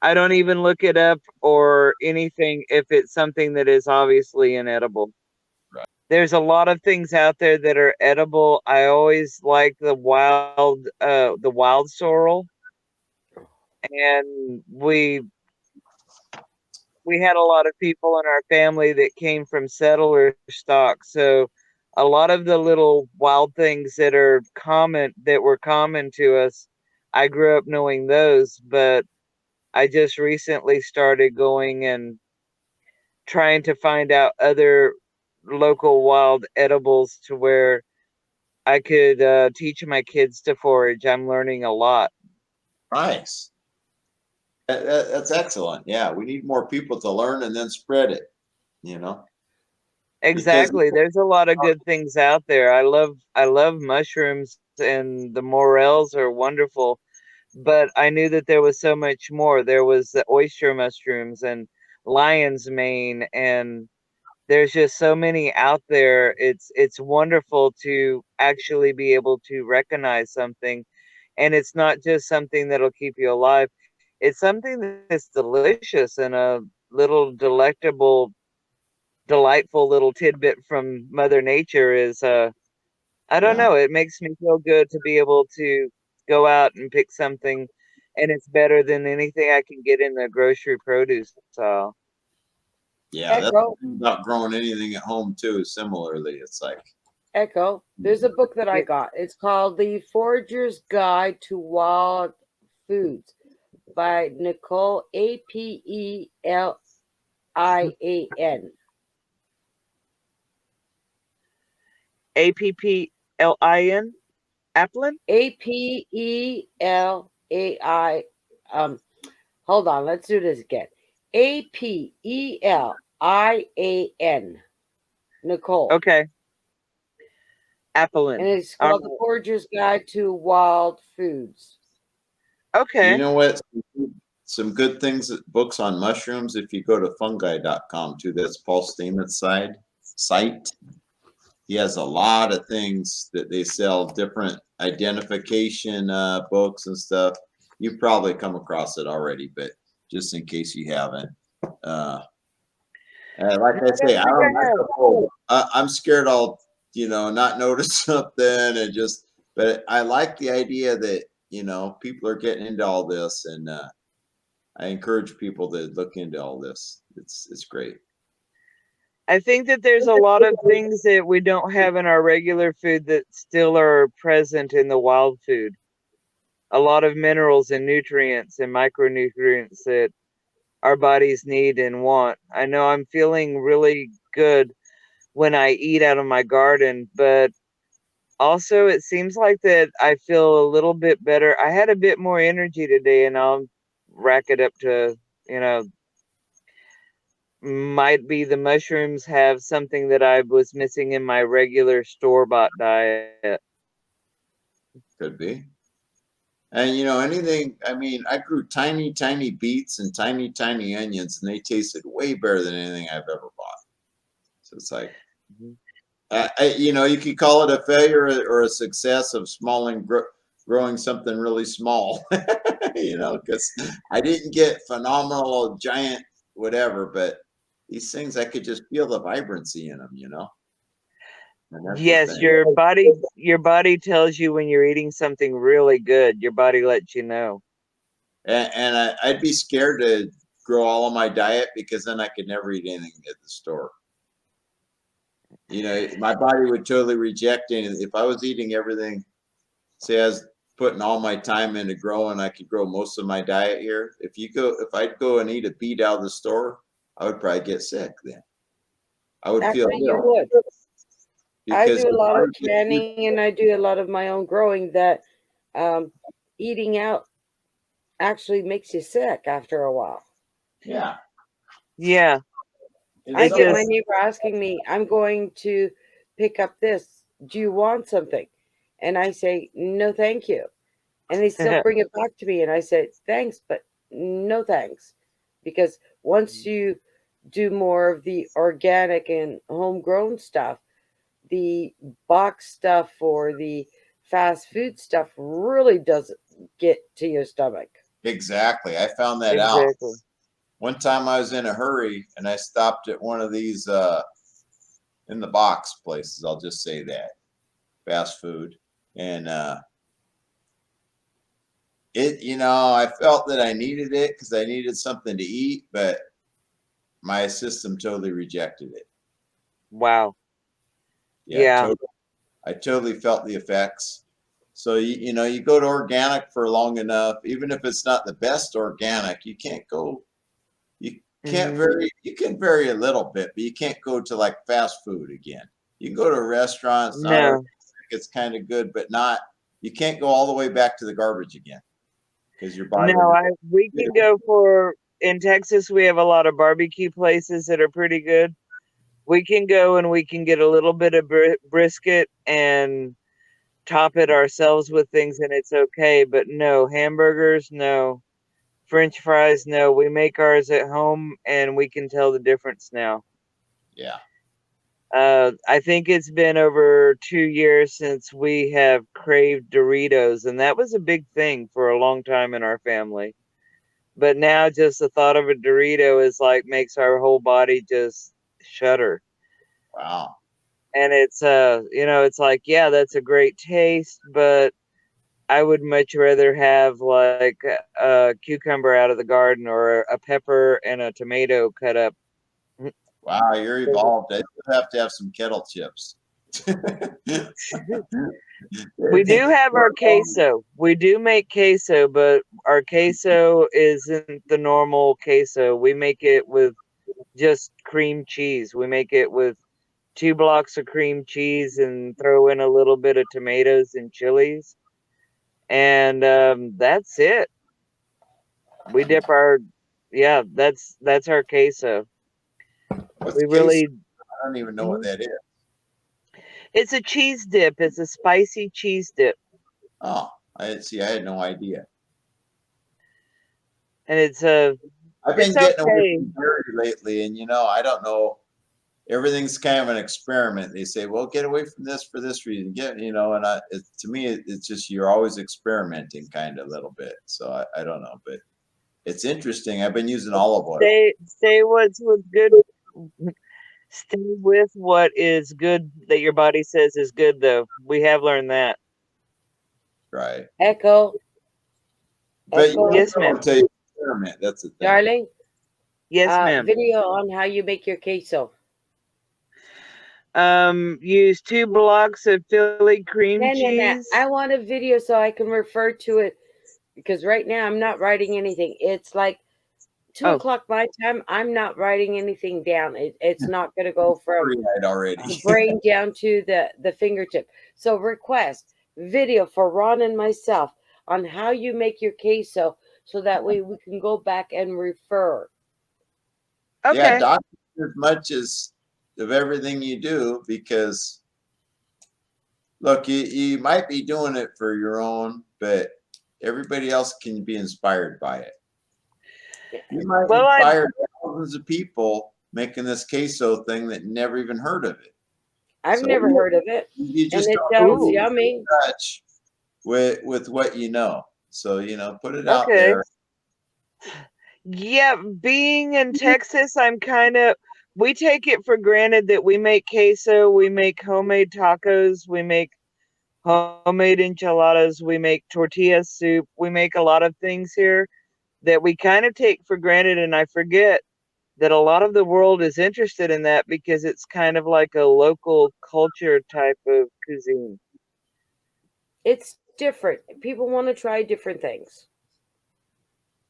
I don't even look it up or anything if it's something that is obviously inedible. Right. There's a lot of things out there that are edible. I always like the wild sorrel, and we had a lot of people in our family that came from settler stock. So a lot of the little wild things that were common to us, I grew up knowing those, but I just recently started going and trying to find out other local wild edibles to where I could teach my kids to forage. I'm learning a lot. Nice. That's excellent. Yeah, we need more people to learn and then spread it. Exactly. There's a lot of good things out there. I love mushrooms, and the morels are wonderful, but I knew that there was so much more. There was the oyster mushrooms and lion's mane, and there's just so many out there. It's wonderful to actually be able to recognize something, and it's not just something that'll keep you alive. It's something that's delicious and little delightful little tidbit from Mother Nature is I don't Yeah. know, it makes me feel good to be able to go out and pick something, and it's better than anything I can get in the grocery produce aisle. Yeah, that's the Echo, thing about growing anything at home too. Similarly, it's like, Echo. There's a book that I Yeah. got. It's called The Forager's Guide to Wild Foods by Nicole Apelian. Applin? Applin? Apelai. Um, hold on. Let's do this again. Apelian. Nicole. Okay, And Applin. it's All called The right. Forager's Guide to Wild Foods. you Okay. know what? Some good things, books on mushrooms. If you go to fungi.com too, that's Paul Stamets' site. He has a lot of things that they sell, different identification books and stuff. You've probably come across it already, but just in case you haven't. Uh, like No, I I say, don't think I have. I'm scared I'll, not notice something and just, but I like the idea that, people are getting into all this, and I encourage people to look into all this. It's great. I think that there's a lot of things that we don't have in our regular food that still are present in the wild food. A lot of minerals and nutrients and micronutrients that our bodies need and want. I know I'm feeling really good when I eat out of my garden, but also it seems like that I feel a little bit better. I had a bit more energy today, and I'll rack it up to, you know, might be the mushrooms have something that I was missing in my regular store-bought diet. Could be. And anything, I mean, I grew tiny, tiny beets and tiny, tiny onions, and they tasted way better than anything I've ever bought. So it's like, Mhm. you could call it a failure or a success of growing something really small, because I didn't get phenomenal, giant, whatever, but these things, I could just feel the vibrancy in them. And that's the Yes, thing. your body tells you when you're eating something really good. Your body lets you know. And I'd be scared to grow all of my diet because then I could never eat anything at the store. My body would totally reject anything. If I was eating everything, say I was putting all my time into growing, I could grow most of my diet here. If I'd go and eat a beet out of the store, I would probably get sick then. I would feel Actually, you ill would. I because do a your lot of body gets used. canning and I do a lot of my own growing that um, eating out actually makes you sick after a while. Yeah. Yeah, And I it so, get my just neighbor asking me, I'm going to pick up this. Do you want something? And I say, no, thank you. And they still bring it back to me. And I say, thanks, but no thanks. Because once you do more of the organic and homegrown stuff, the box stuff or the fast food stuff really doesn't get to your stomach. exactly. I found that out. exactly. One time I was in a hurry and I stopped at one of these in the box places. I'll just say that, fast food. And I felt that I needed it because I needed something to eat, but my system totally rejected it. Wow. Yeah, Yeah. totally. I totally felt the effects. So you go to organic for long enough, even if it's not the best organic, you can't go. You can't hmm vary. You can vary a little bit, but you can't go to like fast food again. You can go to a restaurant. It's not organic. No. It's kind of good, but not. You can't go all the way back to the garbage again because your body No, will. we can go for in Texas we have a lot of barbecue places that are pretty good. We can go and we can get a little bit of brisket and top it ourselves with things and it's okay, but no hamburgers, no French fries, no. We make ours at home and we can tell the difference now. Yeah. I think it's been over 2 years since we have craved Doritos, and that was a big thing for a long time in our family. But now just the thought of a Dorito is like makes our whole body just shudder. Wow. And it's it's like, yeah, that's a great taste, but I would much rather have like a cucumber out of the garden or a pepper and a tomato cut up. Wow, you're evolved. I still have to have some kettle chips. We do have our queso. We do make queso, but our queso isn't the normal queso. We make it with just cream cheese. We make it with 2 blocks of cream cheese and throw in a little bit of tomatoes and chilies. And that's it. We dip our that's our queso. What's We queso? really I don't even know what that is. It's a cheese dip. It's a spicy cheese dip. Oh, I had no idea. And it's I've been it's getting away okay. from dairy lately, and I don't know. Everything's kind of an experiment. They say, "Well, get away from this for this reason." To me, it's just you're always experimenting, kind of a little bit. So I don't know, but it's interesting. I've been using olive oil. Stay what's good. Stay with what is good that your body says is good, though. We have learned that. Right. Echo. But Echo. Yes, ma'am. Until you experiment, that's the thing. Darling. Yes, ma'am. Video on how you make your queso. Use 2 blocks of Philly cream cheese. I want a video so I can refer to it, because right now I'm not writing anything. It's like 2:00 my time. I'm not writing anything down. It's not going to go from the brain down to the fingertip. So request video for Ron and myself on how you make your queso, so that way we can go back and refer. Okay. Yeah, document as much as of everything you do, because look, you might be doing it for your own, but everybody else can be inspired by it. You might inspire thousands of people making this queso thing that never even heard of it. I've never heard of it. You just and it sounds don't yummy. touch with what you know. So put it out there. Yeah, being in Texas, we take it for granted that we make queso, we make homemade tacos, we make homemade enchiladas, we make tortilla soup, we make a lot of things here that we kind of take for granted, and I forget that a lot of the world is interested in that because it's kind of like a local culture type of cuisine. It's different. People want to try different things.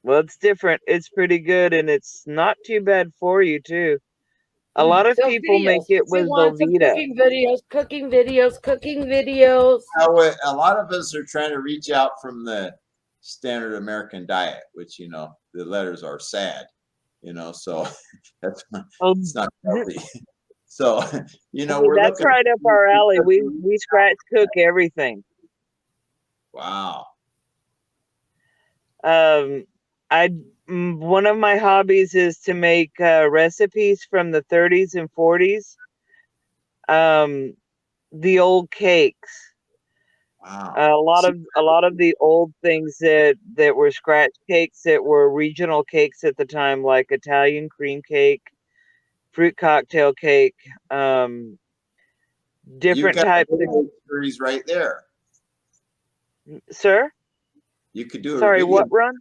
Well, it's different. It's pretty good, and it's not too bad for you, too. A lot of people make it with Velveeta. Cooking videos. A lot of us are trying to reach out from the standard American diet, which, the letters are sad, so it's not healthy. So, that's right up our alley. We scratch cook everything. Wow. One of my hobbies is to make recipes from the 30s and 40s. The old cakes. Wow. A lot of the old things that were scratch cakes that were regional cakes at the time, like Italian cream cake, fruit cocktail cake, different types of series right there. Sir? You could do Sorry, what, Ron?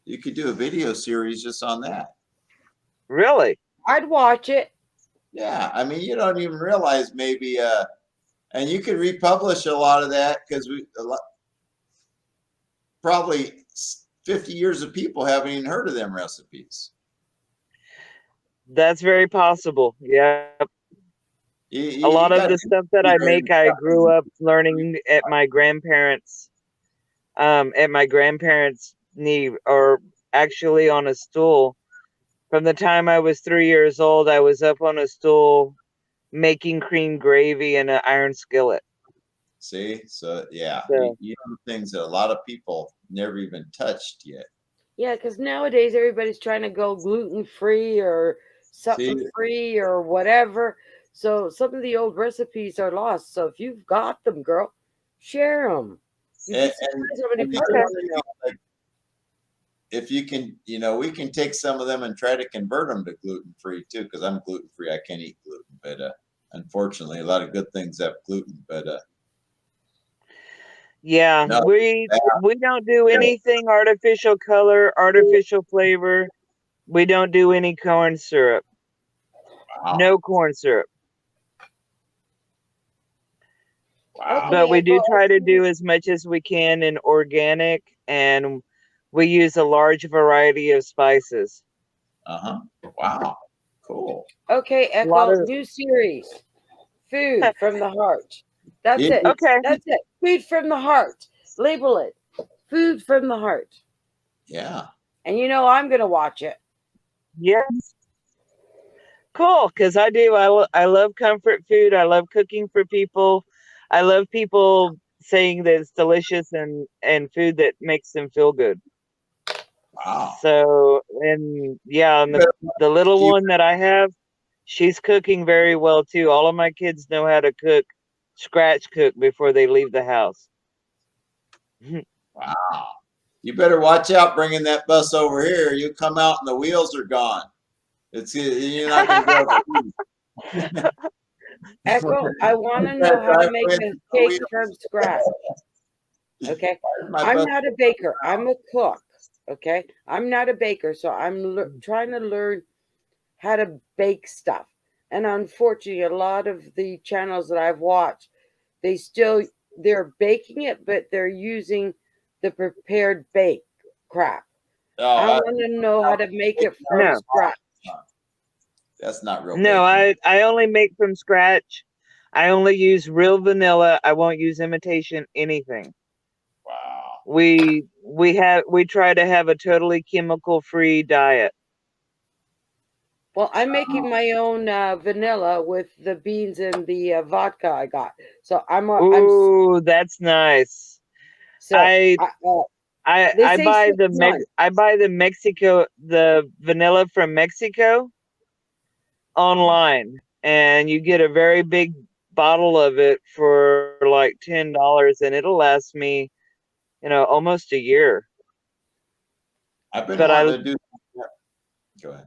You could do a video series just on that. Really? I'd watch it. Yeah, I mean, you don't even realize maybe, and you could republish a lot of that, because probably 50 years of people haven't even heard of them recipes. That's very possible. Yeah. A lot of the stuff that I make, I grew up learning at my grandparents' knee, or actually on a stool. From the time I was 3 years old, I was up on a stool making cream gravy in an iron skillet. See? So, yeah, you know things that a lot of people never even touched yet. Yeah, because nowadays everybody's trying to go gluten-free or something free or whatever. So some of the old recipes are lost. So if you've got them, girl, share them. if you can, we can take some of them and try to convert them to gluten free too, because I'm gluten free. I can't eat gluten, but unfortunately, a lot of good things have gluten. But Yeah, no, we don't do anything artificial color, artificial flavor. We don't do any corn syrup. wow, No corn syrup. wow, But Okay, we do well, try to do as much as we can in organic, and we use a large variety of spices. wow, cool. okay, A lot Echo, of new series. Food from the heart. That's it. okay. That's it. Food from the heart. Label it. Food from the heart. Yeah. And I'm going to watch it. Yeah, cool. Because I do. I love comfort food. I love cooking for people. I love people saying that it's delicious and food that makes them feel good. Wow. So, and yeah, and You better, the little you, one that I have, she's cooking very well too. All of my kids know how to cook, scratch cook before they leave the house. wow. You better watch out bringing that bus over here. You come out and the wheels are gone. You're not going to be able to eat. Echo, I want to know That how to make driveway, a no cake wheels. from scratch. Okay. My I'm bus. not a baker. I'm a cook. Okay. I'm not a baker. So I'm trying to learn how to bake stuff. And unfortunately, a lot of the channels that I've watched, they're baking it, but they're using the prepared bake crap. Oh, I want to know how to make it from No, scratch. that's not real no, bacon. I only make from scratch. I only use real vanilla. I won't use imitation anything. Wow. We try to have a totally chemical free diet. Well, I'm making my own vanilla with the beans and the vodka I got. So Ooh, that's nice. so I they I say buy 6 months. I buy the vanilla from Mexico online, and you get a very big bottle of it for like $10, and it'll last me, almost a year. I've been But I wanting to do. Go ahead.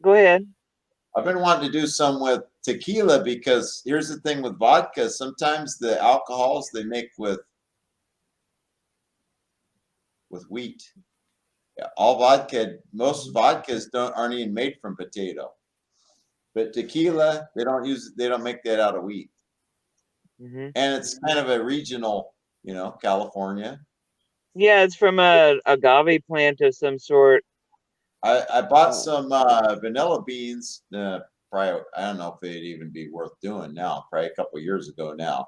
go ahead. I've been wanting to do some with tequila because here's the thing with vodka. Sometimes the alcohols they make with wheat. Yeah, all vodka, most vodkas aren't even made from potato. But tequila, they don't make that out of wheat. Hmm. And it's kind of a regional, California. Yeah, it's from a agave plant of some sort. I bought some vanilla beans. Probably I don't know if they'd even be worth doing now. Probably a couple of years ago now,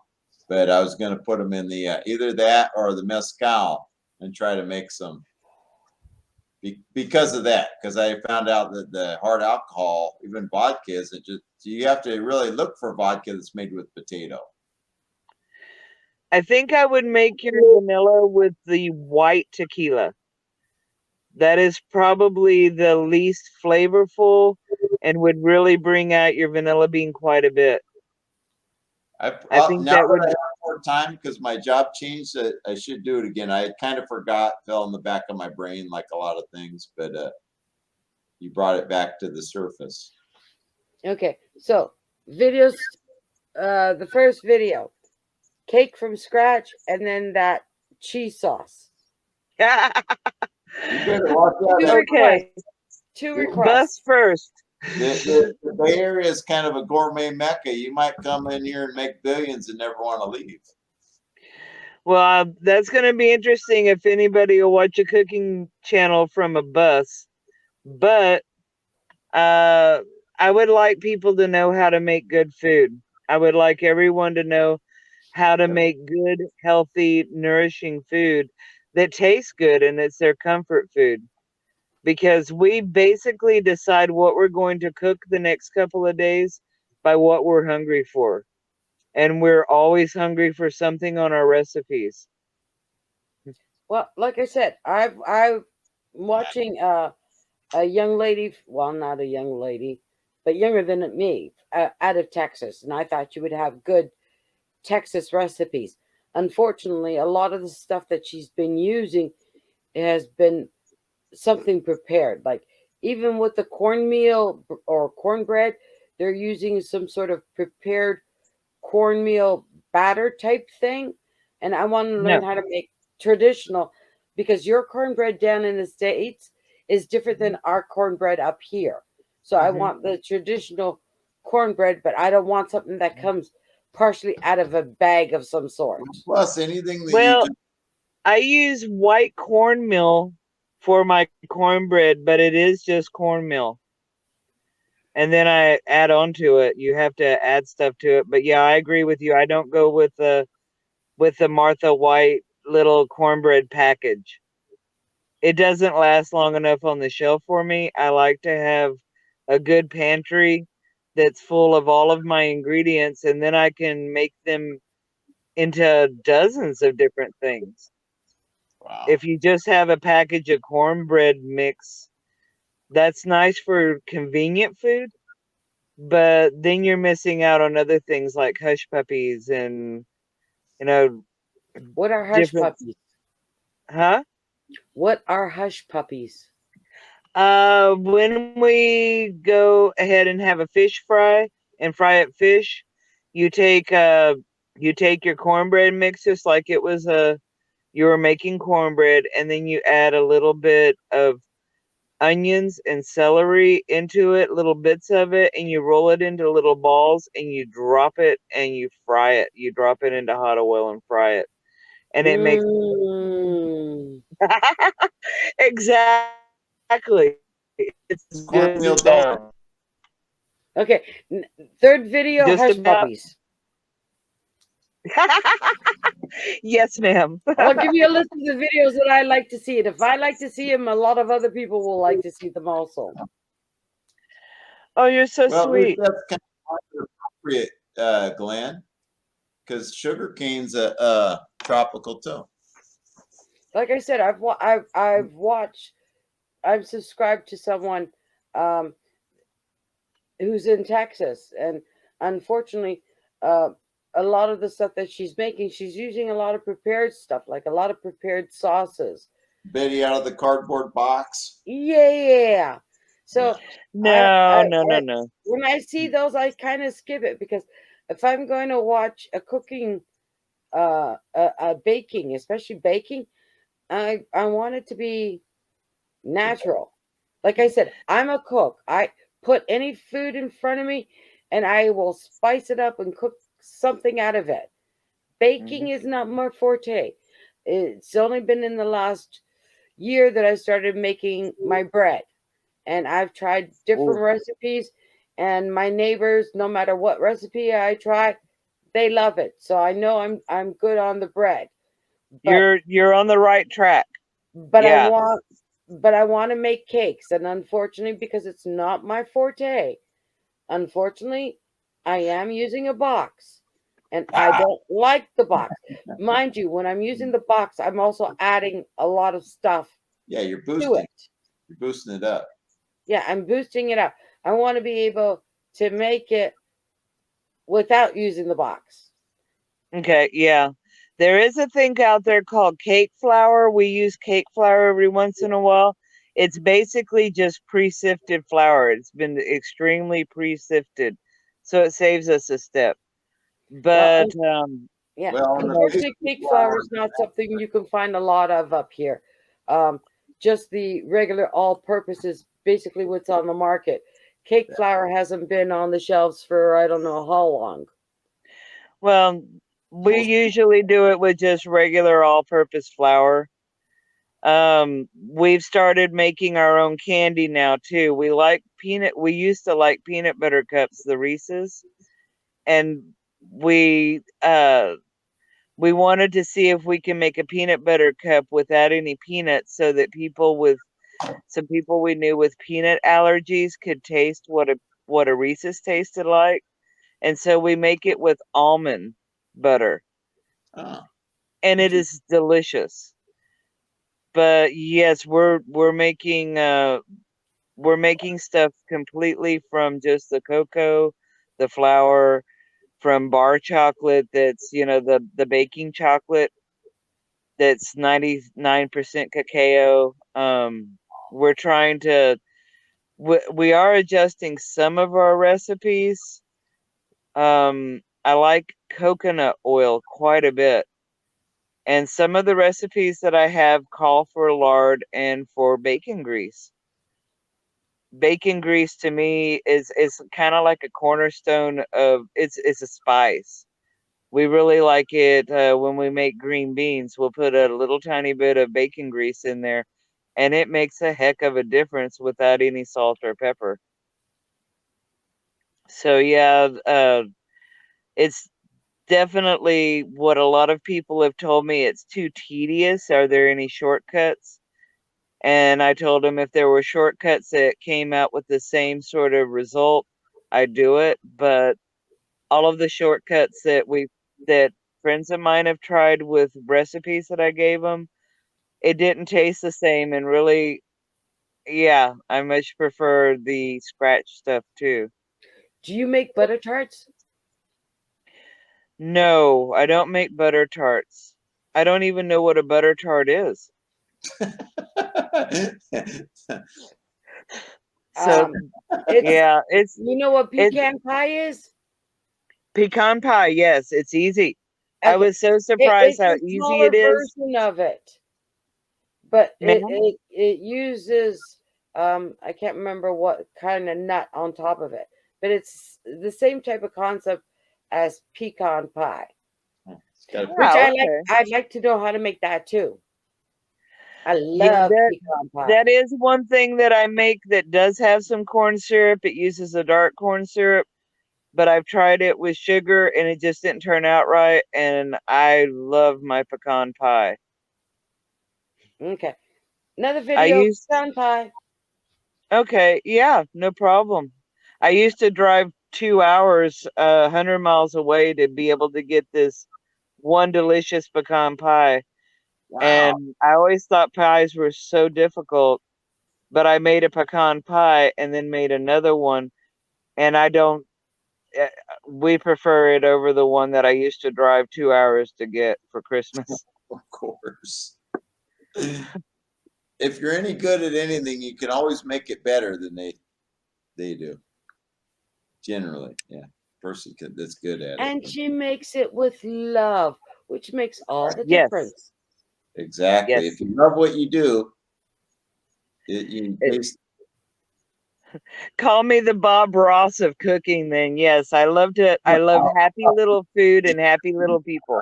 but I was going to put them in the either that or the mezcal and try to make some because of that. Because I found out that the hard alcohol, even vodka, is it just you have to really look for vodka that's made with potato. I think I would make your vanilla with the white tequila. That is probably the least flavorful and would really bring out your vanilla bean quite a bit. I think Now that that would I have more time because my job changed, I should do it again. I kind of forgot, fell in the back of my brain like a lot of things, but you brought it back to the surface. Okay, so videos. The first video, cake from scratch, and then that cheese sauce. You better watch out. Two requests. okay. Two The, Bus requests. first. the Bay Area is kind of a gourmet mecca. You might come in here and make billions and never want to leave. Well, that's going to be interesting if anybody will watch a cooking channel from a bus. But uh, I would like people to know how to make good food. I would like everyone to know how to Yep. make good, healthy, nourishing food that tastes good and it's their comfort food. Because we basically decide what we're going to cook the next couple of days by what we're hungry for. And we're always hungry for something on our recipes. Well, like I said, I'm watching a young lady. Well, not a young lady, but younger than me, out of Texas, and I thought you would have good Texas recipes. Unfortunately, a lot of the stuff that she's been using has been something prepared. Like even with the cornmeal or cornbread, they're using some sort of prepared cornmeal batter type thing. And I want to learn No. how to make traditional, because your cornbread down in the States is different than our cornbread up here. So I Hmm. want the traditional cornbread, but I don't want something that comes partially out of a bag of some sort. Plus, anything that you Well, do, I use white cornmeal for my cornbread, but it is just cornmeal. And then I add on to it. You have to add stuff to it. But yeah, I agree with you. I don't go with the Martha White little cornbread package. It doesn't last long enough on the shelf for me. I like to have a good pantry that's full of all of my ingredients, and then I can make them into dozens of different things. wow. If you just have a package of cornbread mix, that's nice for convenient food, but then you're missing out on other things like hush puppies and, you know, What are hush different, puppies? huh? What are hush puppies? When we go ahead and have a fish fry and fry up fish, you take uh you take your cornbread mix just like it was you were making cornbread, and then you add a little bit of onions and celery into it, little bits of it, and you roll it into little balls and you drop it and you fry it. You drop it into hot oil and fry it. And it makes Mm. exactly. It's as good as Cornmeal it dough. sounds. Okay, third video, Just hush about. puppies. Yes, ma'am. I'll give you a list of the videos that I like to see. And if I like to see them, a lot of other people will like to see them also. Oh, you're so Well, at least sweet. that's kind of appropriate, Glenn, because sugar cane's a tropical too. Like I said, I've watched. I'm subscribed to someone um, who's in Texas, and unfortunately, uh, a lot of the stuff that she's making, she's using a lot of prepared stuff, like a lot of prepared sauces. Betty out of the cardboard box. Yeah. Yeah. So No, no, no, I no. when I see those, I kind of skip it, because if I'm going to watch a cooking, a baking, especially baking, I want it to be natural. Like I said, I'm a cook. I put any food in front of me and I will spice it up and cook something out of it. Mhm. Baking is not my forte. It's only been in the last year that I started making my bread. And I've tried different Ooh. recipes, and my neighbors, no matter what recipe I try, they love it. So I know I'm good on the bread. But You're on the right track. but I Yeah. want but I want to make cakes, and unfortunately, because it's not my forte, unfortunately, I am using a box, and I Ah, don't like the box. Mind you, when I'm using the box, I'm also adding a lot of stuff yeah, to it. you're boosting it up. Yeah, I'm boosting it up. I want to be able to make it without using the box. Okay, yeah. There is a thing out there called cake flour. We use cake flour every once in a while. It's basically just pre-sifted flour. It's been extremely pre-sifted, so it saves us a step. Well, But yeah, Well, in you the know, case unfortunately, of cake flour flour, is not something you can find a lot of up here. Um, just the regular all-purpose is basically what's on the market. Cake flour hasn't been on the shelves for I don't know how long. well, we most usually do it with just regular all-purpose flour. We've started making our own candy now too. We used to like peanut butter cups, the Reese's, and we uh we wanted to see if we can make a peanut butter cup without any peanuts so that some people we knew with peanut allergies could taste what a Reese's tasted like. And so we make it with almond butter, ah, and it interesting. is delicious. But yes, we're making stuff completely from just the cocoa, the flour, from bar chocolate that's, the baking chocolate that's 99% cacao. we're trying to we are adjusting some of our recipes. I like coconut oil quite a bit. And some of the recipes that I have call for lard and for bacon grease. Bacon grease to me is kind of like a cornerstone of it's a spice. We really like it when we make green beans. We'll put a little tiny bit of bacon grease in there, and it makes a heck of a difference without any salt or pepper. So yeah, it's definitely what a lot of people have told me. It's too tedious. Are there any shortcuts? And I told them if there were shortcuts that came out with the same sort of result, I'd do it. But all of the shortcuts that friends of mine have tried with recipes that I gave them, it didn't taste the same. And really, yeah, I much prefer the scratch stuff too. Do you make butter tarts? No, I don't make butter tarts. I don't even know what a butter tart is. So It's yeah, you know what it's pecan pie is? pecan pie. Yes, it's easy. I Okay, was so surprised it's how a easy smaller it is. version of it, but Ma'am? it uses I can't remember what kind of nut on top of it, but it's the same type of concept as pecan pie, It's got a which Yeah, I like. okay. I'd like to know how to make that too. I Yeah, love pecan pie. that is one thing that I make that does have some corn syrup. It uses a dark corn syrup, but I've tried it with sugar and it just didn't turn out right. And I love my pecan pie. Okay, another I video used, pecan pie. okay, yeah, no problem. I used to drive 2 hours, 100 miles away to be able to get this one delicious pecan pie. wow. And I always thought pies were so difficult, but I made a pecan pie and then made another one. And I don't, eh, we prefer it over the one that I used to drive 2 hours to get for Christmas. Of course. If you're any good at anything, you can always make it better than they do. Generally, yeah. That's good at it. And she makes it with love, which makes all the Yes, difference. Exactly. If yes. you love what you do, you It, taste. call me the Bob Ross of cooking then. Yes, I loved it. I love happy little food and happy little people.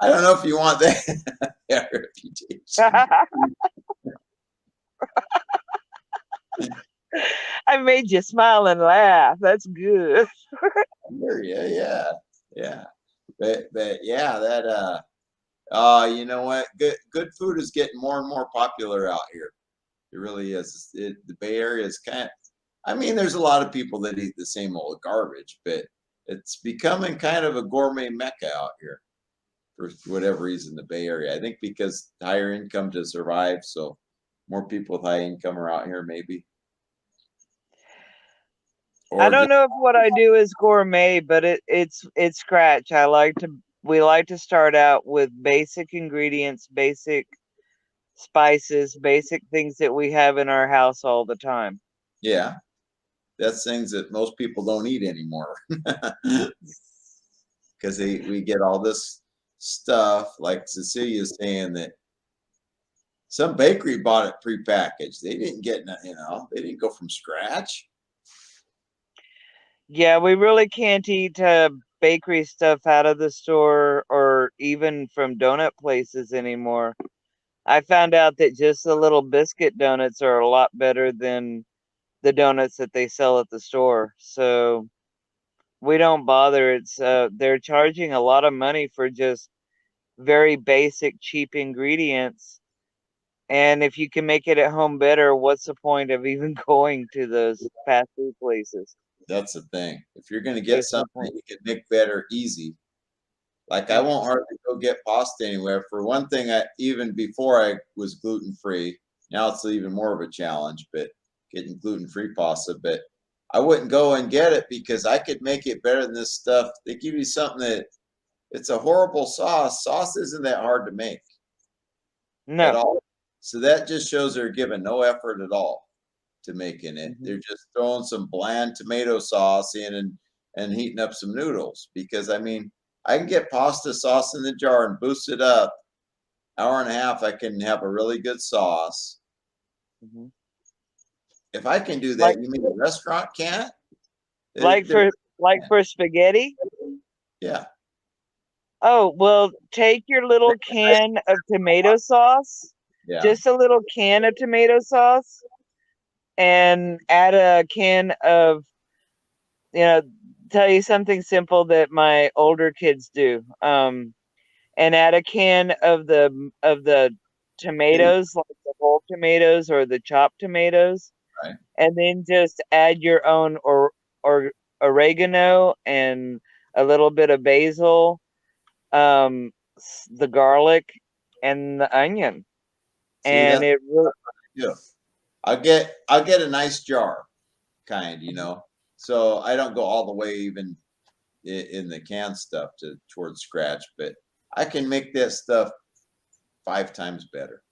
I don't know if you want that, that reputation. I made you smile and laugh. That's good. Yeah, yeah, yeah. But yeah, that you know what? Good food is getting more and more popular out here. It really is. The Bay Area is kind of. I mean, there's a lot of people that eat the same old garbage, but it's becoming kind of a gourmet mecca out here for whatever reason. The Bay Area, I think, because higher income to survive, so more people with high income are out here, maybe, I or don't just know if what I do is gourmet, but it's scratch. We like to start out with basic ingredients, basic spices, basic things that we have in our house all the time. yeah. That's things that most people don't eat anymore because we get all this stuff like Cecilia's saying that some bakery bought it prepackaged. They didn't get, they didn't go from scratch. Yeah, we really can't eat bakery stuff out of the store or even from donut places anymore. I found out that just the little biscuit donuts are a lot better than the donuts that they sell at the store. So we don't bother. It's they're charging a lot of money for just very basic, cheap ingredients. And if you can make it at home better, what's the point of even going to those fast food places? That's the thing. If you're going to get There's no something that point. you can make better easy, like I Mm. won't hardly go get pasta anywhere. For one thing, even before I was gluten free, now it's even more of a challenge. But getting gluten free pasta, but I wouldn't go and get it because I could make it better than this stuff. They give you something that it's a horrible sauce. Sauce isn't that hard to make at No, all. So that just shows they're giving no effort at all to making it. Mhm. They're just throwing some bland tomato sauce in and heating up some noodles. Because I mean, I can get pasta sauce in the jar and boost it up. Hour and a half, I can have a really good sauce. Mhm. If I can do Like that, you mean a restaurant can't? like They're- for spaghetti. yeah, Oh, well, take your little can of tomato sauce, yeah. just a little can of tomato sauce, and add a can of, you know, tell you something simple that my older kids do. And add a can of the tomatoes, like the whole tomatoes or the chopped tomatoes, Right. and then just add your own or oregano and a little bit of basil, the garlic and the onion, See and that? it really, Yeah. I'll get a nice jar, kind, you know. So I don't go all the way even in the canned stuff towards scratch, but I can make that stuff 5 times better.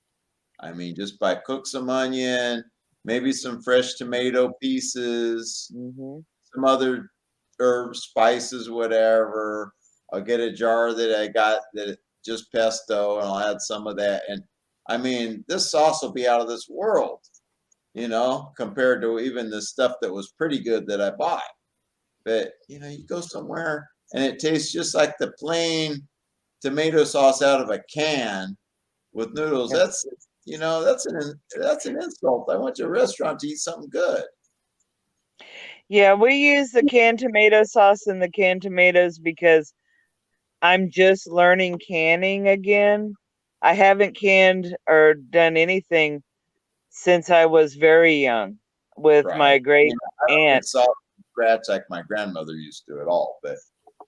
I mean, just by cook some onion, maybe some fresh tomato pieces, mhm. some other herbs, spices, whatever. I'll get a jar that I got that just pesto, and I'll add some of that. And I mean, this sauce will be out of this world, you know, compared to even the stuff that was pretty good that I bought. But you know, you go somewhere and it tastes just like the plain tomato sauce out of a can with noodles. That's you know, that's an insult. I went to a restaurant to eat something good. Yeah, we use the canned tomato sauce and the canned tomatoes because I'm just learning canning again. I haven't canned or done anything since I was very young with Right. my I great mean, I don't aunt. make sauce from scratch like my grandmother used to at all, but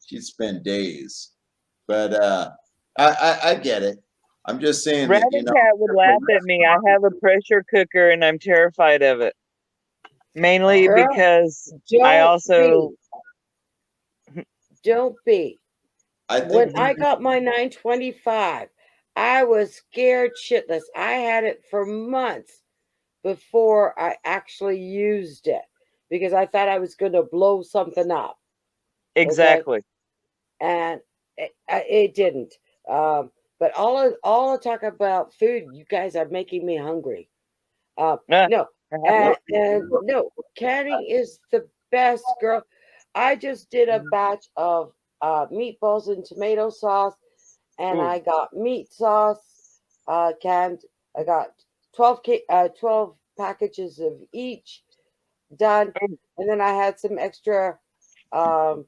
she'd spend days. But I get it. I'm just saying that, you Rabbit know, Cat would laugh at me. I have a pressure cooker and I'm terrified of it. Mainly oh, Girl, because I don't also be. Don't be. I When think I got my 925, I was scared shitless. I had it for months before I actually used it because I thought I was going to blow something up. Okay. exactly. And it didn't. But all the talk about food, you guys are making me hungry. Ah, No, and no, canning is the best, girl. I just did a batch of meatballs and tomato sauce, and ooh, I got meat sauce canned. I got 12 packages of each done, ooh, and then I had some extra um,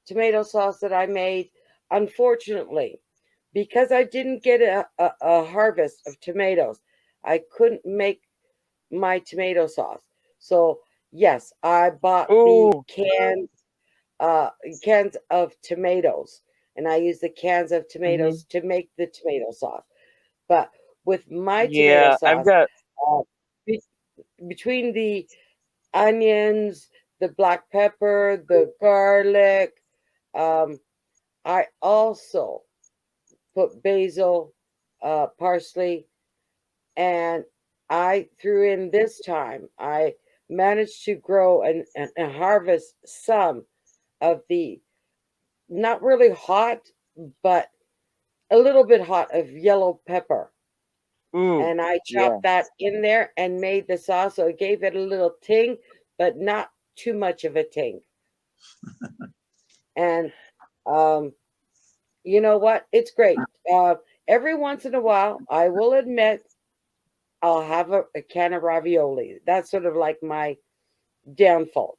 tomato sauce that I made. Unfortunately, because I didn't get a harvest of tomatoes, I couldn't make my tomato sauce. So yes, I bought the ooh. uh, cans of tomatoes, and I use the cans of Hmm. tomatoes to make the tomato sauce. But with my tomato Yeah, I've sauce, got. uh, be- between the onions, the black pepper, the garlic, um, I also put basil, parsley, and I threw in this time. I managed to grow and harvest some of the not really hot, but a little bit hot of yellow pepper. Ooh, And I yeah. chopped that in there and made the sauce. So it gave it a little ting, but not too much of a ting. And um, you know what? It's great. Every once in a while, I will admit, I'll have a can of ravioli. That's sort of like my downfall.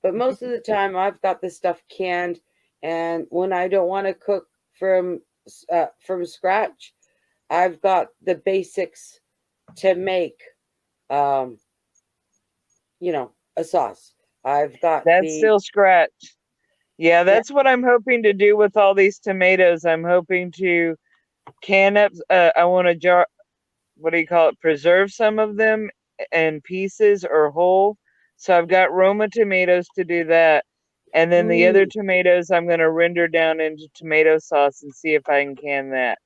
But most of the time, I've got this stuff canned, and when I don't want to cook from scratch, I've got the basics to make, um, a sauce. I've got That's the still scratch. Yeah, yeah. that's what I'm hoping to do with all these tomatoes. I'm hoping to can up. I want to jar. What do you call it? Preserve some of them in pieces or whole. So I've got Roma tomatoes to do that. And then the other Ooh, tomatoes I'm going to render down into tomato sauce and see if I can that.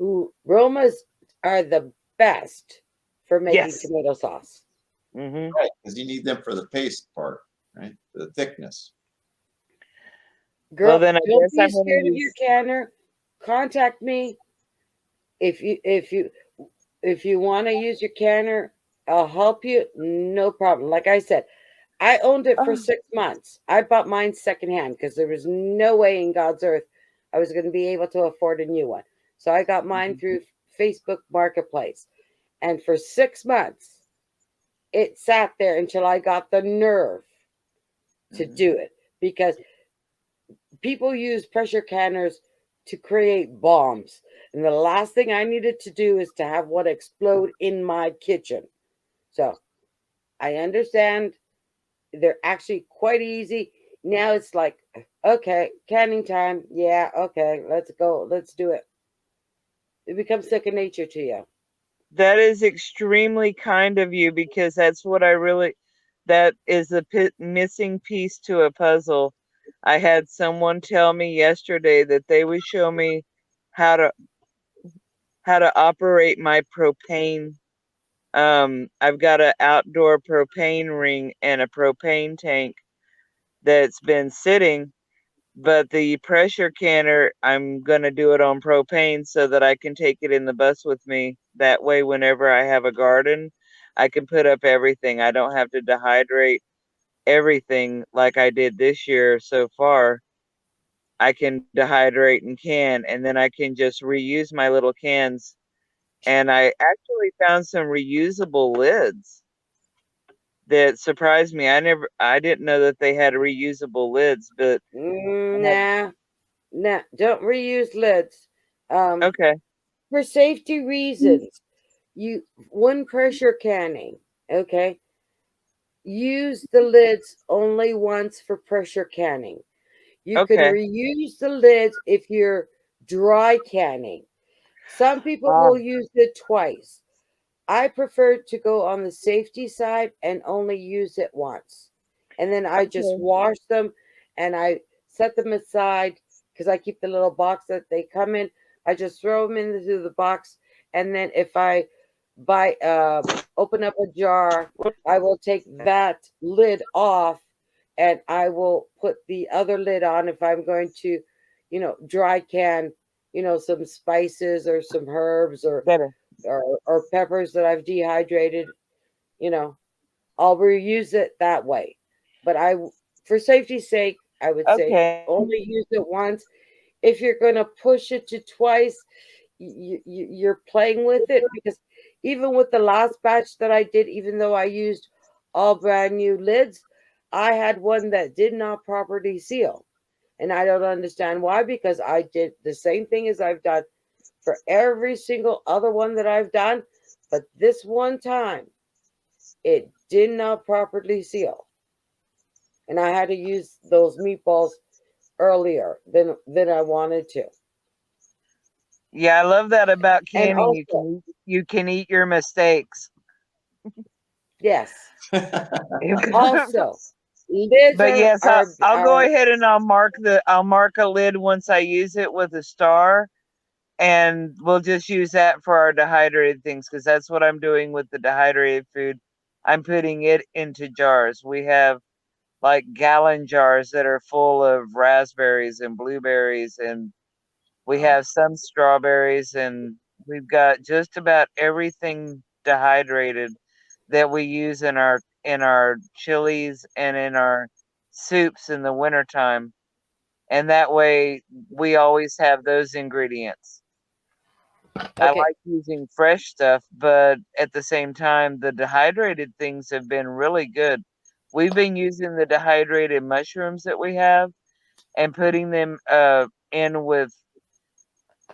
ooh, Romas are the best for making Yes. tomato sauce. Mm-hmm. Right, because you need them for the paste part, right? The thickness. Well, Girl, then I don't guess be I'm going to scared of your use. canner. Contact me if you want to use your canner. I'll help you. No problem. Like I said, I owned it for Oh, 6 months. I bought mine secondhand because there was no way in God's earth I was going to be able to afford a new one. So I got mine mhm. through Facebook Marketplace. And for 6 months, it sat there until I got the nerve to Mhm. do it because people use pressure canners to create bombs. And the last thing I needed to do is to have one explode in my kitchen. So I understand they're actually quite easy. Now it's like, okay, canning time. Yeah, okay, let's go. Let's do it. It becomes second nature to you. That is extremely kind of you because that's what I really, that is the missing piece to a puzzle. I had someone tell me yesterday that they would show me how to operate my propane. I've got an outdoor propane ring and a propane tank that's been sitting, but the pressure canner, I'm going to do it on propane so that I can take it in the bus with me. That way, whenever I have a garden, I can put up everything. I don't have to dehydrate everything like I did this year so far. I can dehydrate and can, and then I can just reuse my little cans. And I actually found some reusable lids that surprised me. I didn't know that they had reusable lids, but Nah, nah, don't reuse lids. Um, okay, for safety reasons, you when pressure canning, okay, use the lids only once for pressure canning. You can okay. reuse the lids if you're dry canning. Some people Ah, will use it twice. I prefer to go on the safety side and only use it once. And then I just okay. wash them and I set them aside because I keep the little box that they come in. I just throw them into the box. And then if I open up a jar, I will take that lid off and I will put the other lid on if I'm going to, dry can, some spices or some herbs Better. or peppers that I've dehydrated, you know, I'll reuse it that way. But for safety's sake, I would say Okay. only use it once. If you're going to push it to twice, you're playing with it because even with the last batch that I did, even though I used all brand new lids, I had one that did not properly seal. And I don't understand why because I did the same thing as I've done for every single other one that I've done, but this one time it did not properly seal, and I had to use those meatballs earlier than I wanted to. Yeah, I love that about And canning. also, You can eat your mistakes. yes, also lids But are yes, are I'll go are ahead and I'll mark a lid once I use it with a star, and we'll just use that for our dehydrated things because that's what I'm doing with the dehydrated food. I'm putting it into jars. We have like gallon jars that are full of raspberries and blueberries, and we Wow. have some strawberries, and we've got just about everything dehydrated that we use in our chilies and in our soups in the wintertime. And that way we always have those ingredients. I okay. like using fresh stuff, but at the same time, the dehydrated things have been really good. We've been using the dehydrated mushrooms that we have and putting them in with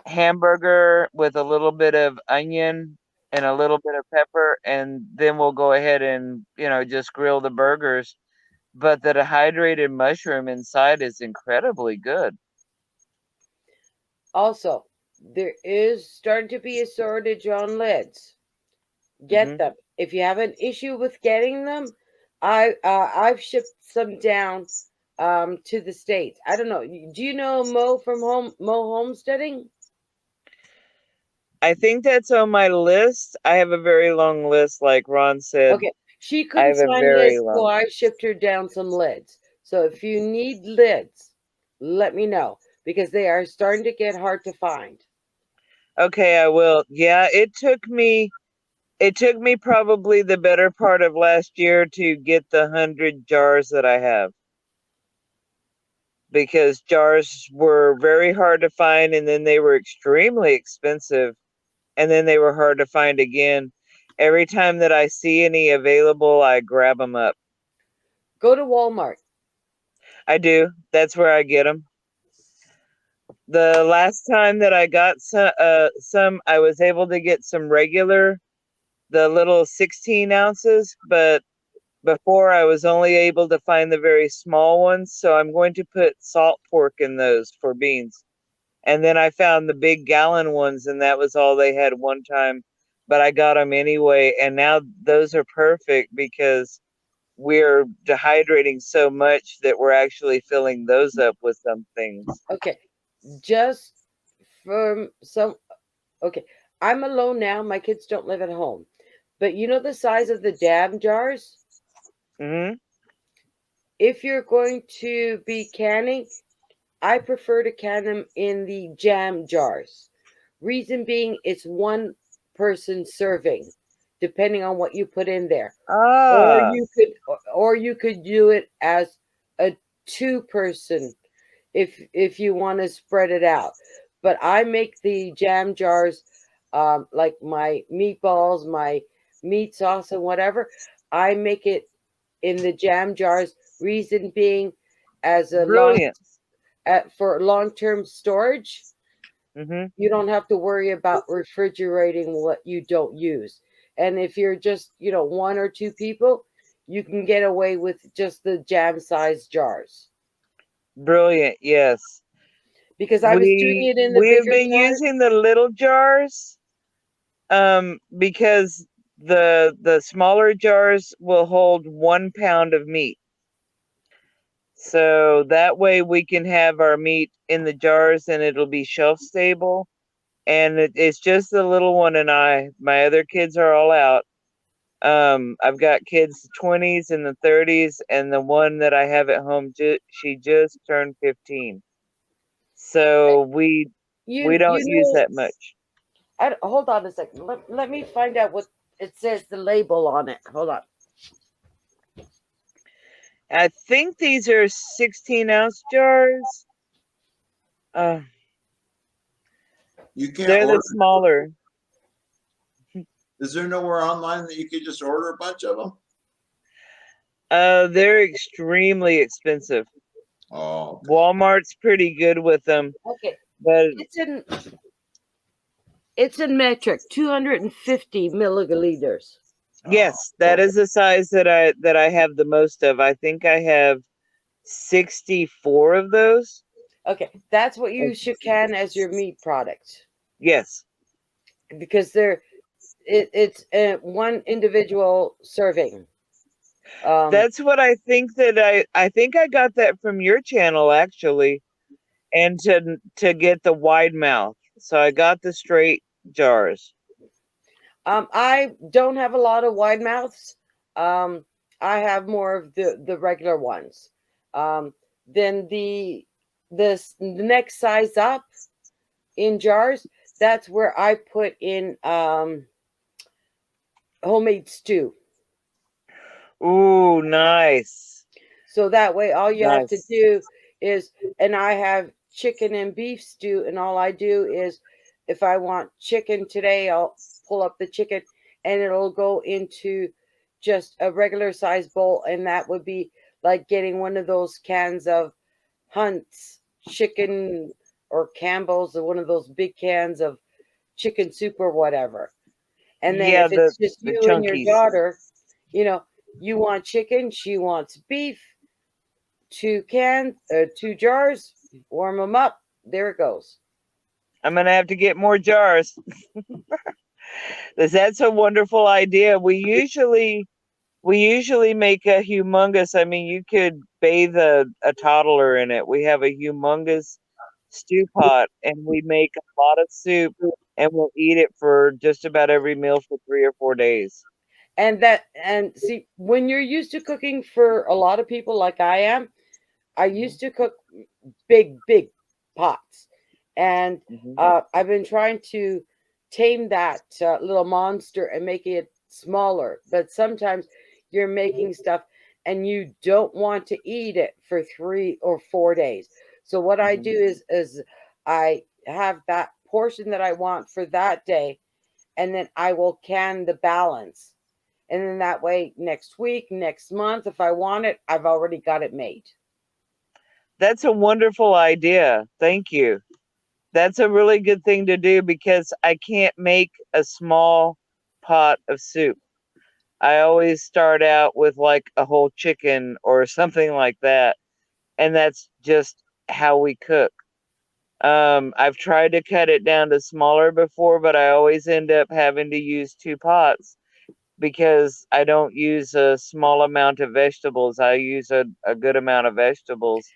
hamburger with a little bit of onion and a little bit of pepper, and then we'll go ahead and just grill the burgers. But the dehydrated mushroom inside is incredibly good. Also, there is starting to be a shortage on lids. Get Hmm. them. If you have an issue with getting them, I've shipped some down to the states. I don't know. Do you know Mo from Mo Homesteading? I think that's on my list. I have a very long list, like Ron said. Okay. She I couldn't have a find very lids, so long. I shipped her down some lids. So if you need lids, let me know because they are starting to get hard to find. Okay, I will. Yeah, it took me probably the better part of last year to get the 100 jars that I have, because jars were very hard to find, and then they were extremely expensive, and then they were hard to find again. Every time that I see any available, I grab them up. Go to Walmart. I do. That's where I get them. The last time that I got some, I was able to get some regular, the little 16 ounces, but before I was only able to find the very small ones. So I'm going to put salt pork in those for beans. And then I found the big gallon ones, and that was all they had one time. But I got them anyway. And now those are perfect because we're dehydrating so much that we're actually filling those up with some things. Okay. Just from some, okay. I'm alone now. My kids don't live at home. But you know the size of the jam jars? Hmm. If you're going to be canning, I prefer to can them in the jam jars. Reason being, it's one person serving, depending on what you put in there. Or Ah, you could do it as a two-person if you want to spread it out. But I make the jam jars, like my meatballs, my meat sauce, and whatever. I make it in the jam jars. Reason being, as a brilliant. for long-term storage, Hmm. you don't have to worry about refrigerating what you don't use. And if you're just, one or two people, you can get away with just the jam sized jars. Brilliant. Yes. Because I was doing We it in the we have bigger been jars. using the little jars, because the smaller jars will hold 1 pound of meat. So that way we can have our meat in the jars and it'll be shelf stable. And it's just the little one and I. My other kids are all out. I've got kids 20s and the 30s, and the one that I have at home, she just turned 15. So we You don't use know, that much. hold on a second. Let me find out what it says, the label on it. Hold on. I think these are 16-ounce jars. Uh, You can't they're the order. smaller. Is there nowhere online that you could just order a bunch of them? They're extremely expensive. Oh, okay. Walmart's pretty good with them, Okay. but It's in metric, 250 milliliters. yes, that Okay. is the size that I have the most of. I think I have 64 of those. Okay, that's what you should can as your meat product Yes. because it's one individual serving. That's what I think that I think I got that from your channel actually, and to get the wide mouth. So I got the straight jars. I don't have a lot of wide mouths. Um, I have more of the regular ones. Then the next size up in jars. That's where I put in homemade stew. Ooh, nice. So that way, all you have to Nice. do is, and I have chicken and beef stew, and all I do is, if I want chicken today, I'll pull up the chicken and it'll go into just a regular size bowl. And that would be like getting one of those cans of Hunt's chicken or Campbell's, or one of those big cans of chicken soup or whatever. And then Yeah, if it's just the you and your chunkies. daughter, you want chicken, she wants beef, two jars, warm them up. There it goes. I'm gonna have to get more jars. That's a wonderful idea. We usually make a humongous. I mean, you could bathe a toddler in it. We have a humongous stew pot, and we make a lot of soup. and we'll eat it for just about every meal for 3 or 4 days. And see, when you're used to cooking for a lot of people like I am, I Mhm. used to cook big pots, and Mhm. I've been trying to tame that little monster and make it smaller. But sometimes you're making stuff and you don't want to eat it for 3 or 4 days. So what I do Mhm. is I have that portion that I want for that day, and then I will can the balance. And then that way, next week, next month, if I want it, I've already got it made. That's a wonderful idea. Thank you. That's a really good thing to do because I can't make a small pot of soup. I always start out with like a whole chicken or something like that. And that's just how we cook. I've tried to cut it down to smaller before, but I always end up having to use 2 pots because I don't use a small amount of vegetables. I use a good amount of vegetables,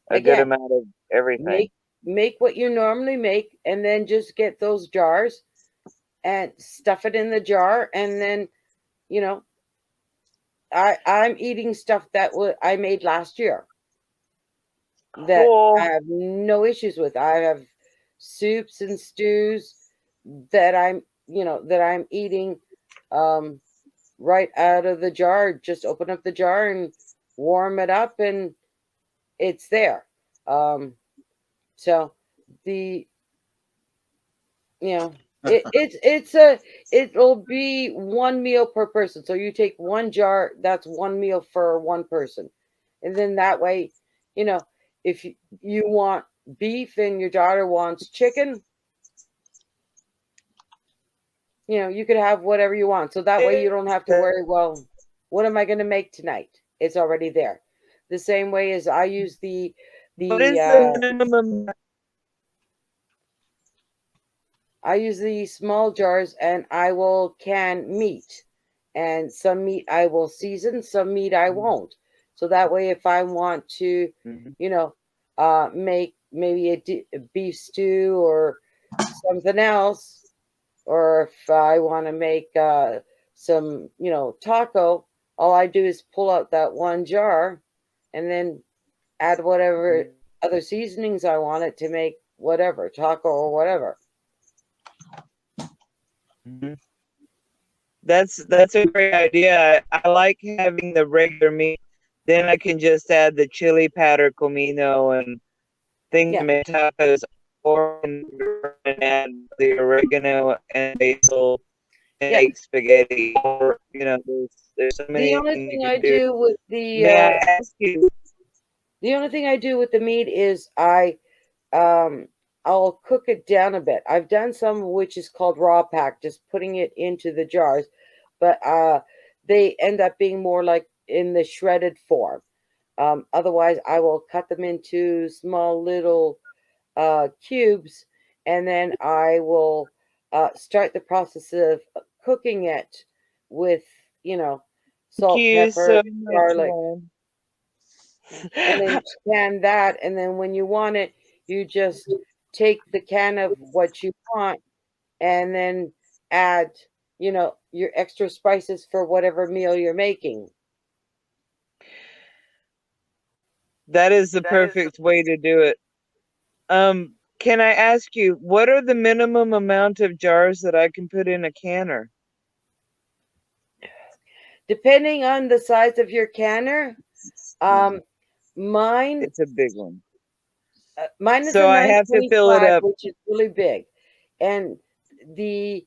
a good Again, amount of everything. make what you normally make, and then just get those jars and stuff it in the jar, and then you know I'm eating stuff that I made last year that I Cool. have no issues with. I have soups and stews that I'm eating um right out of the jar. Just open up the jar and warm it up, and it's there. So the you know it'll be one meal per person. So you take one jar, that's one meal for one person, and then that way, you know, if you want beef and your daughter wants chicken, you could have whatever you want. So that way you don't have to worry, well, what am I going to make tonight? It's already there. The same way as I use What the is the minimum? I use the small jars, and I will can meat. And some meat I will season, some meat I won't. So that way, if I want to, Mhm. you know, make maybe a beef stew or something else, or if I want to make some, taco, all I do is pull out that one jar and then add whatever other seasonings I want it to make whatever taco or whatever. Mhm. That's a great idea. I like having the regular meat. Then I can just add the chili powder, comino, and things Yeah. to make tacos, or and add the oregano and basil and Yeah. make spaghetti. Or there's so The many only things you thing I can do. do with the May I ask you? meat is um I'll cook it down a bit. I've done some which is called raw pack, just putting it into the jars, but they end up being more like in the shredded form. Otherwise, I will cut them into small little cubes, and then I will start the process of cooking it with, you know, Thank salt, you pepper, so much, garlic, Lynn. and then can that. And then when you want it, you just take the can of what you want, and then add, your extra spices for whatever meal you're making. That is the perfect way to do it. Can I ask you, what are the minimum amount of jars that I can put in a canner? Depending on the size of your canner, Mm, um, mine it's a big one. mine is a So I have to fill it 925, up. which is really big, and the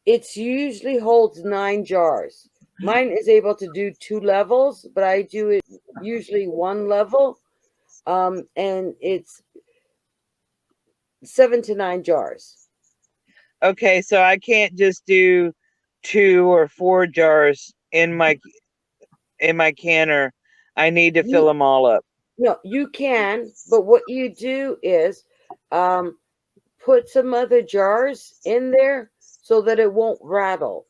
it's usually holds 9 jars. Mine is able to do 2 levels, but I do it usually one level, and it's 7 to 9 jars. Okay, so I can't just do 2 or 4 jars in my canner. I need to fill You them all up. No, you can, but what you do is um, put some other jars in there so that it won't rattle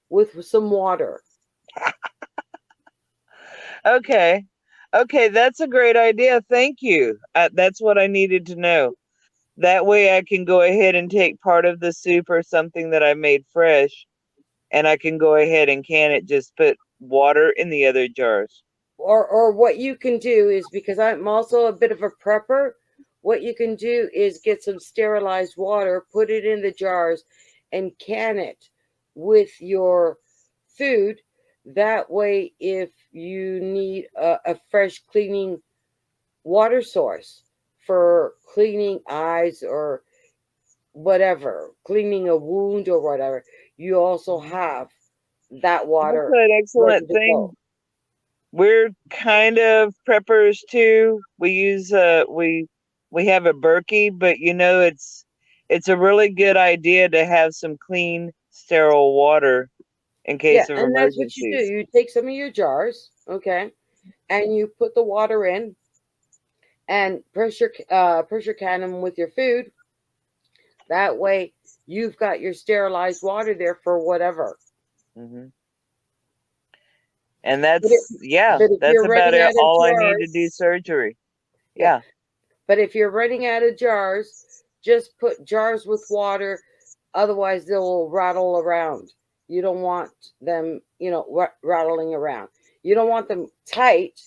with some water. Okay. Okay, that's a great idea. Thank you. That's what I needed to know. That way I can go ahead and take part of the soup or something that I made fresh, and I can go ahead and can it, just put water in the other jars. Or what you can do is, because I'm also a bit of a prepper, what you can do is get some sterilized water, put it in the jars, and can it with your food. That way, if you need a fresh cleaning water source for cleaning eyes or whatever, cleaning a wound or whatever, you also have that That's water an ready excellent to thing. go. We're kind of preppers too. We use we have a Berkey, but it's a really good idea to have some clean, sterile water in Yeah, case of and that's what you do. emergencies. You take some of your jars, okay, and you put the water in and pressure can them with your food. That way, you've got your sterilized water there for whatever. Hmm. And But if, but if that's you're about running it. out of All I need to do jars, surgery. yeah. Yeah. But if you're running out of jars, just put jars with water. Otherwise, they'll rattle around. You don't want them, rattling around. You don't want them tight.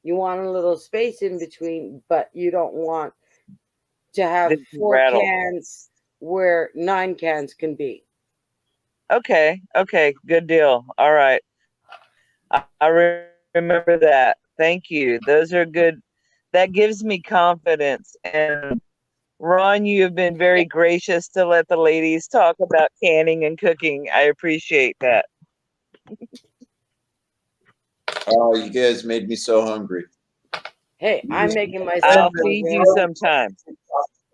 You want a little space in between, but you don't want to have This is four rattle. cans where 9 cans can be. Okay. Okay. Good deal. All right. I remember that. Thank you. Those are good. That gives me confidence. And Ron, you have been very gracious to let the ladies talk about canning and cooking. I appreciate that. Oh, you guys made me so hungry. Hey, I'm making I'll myself feed hungry. you sometime.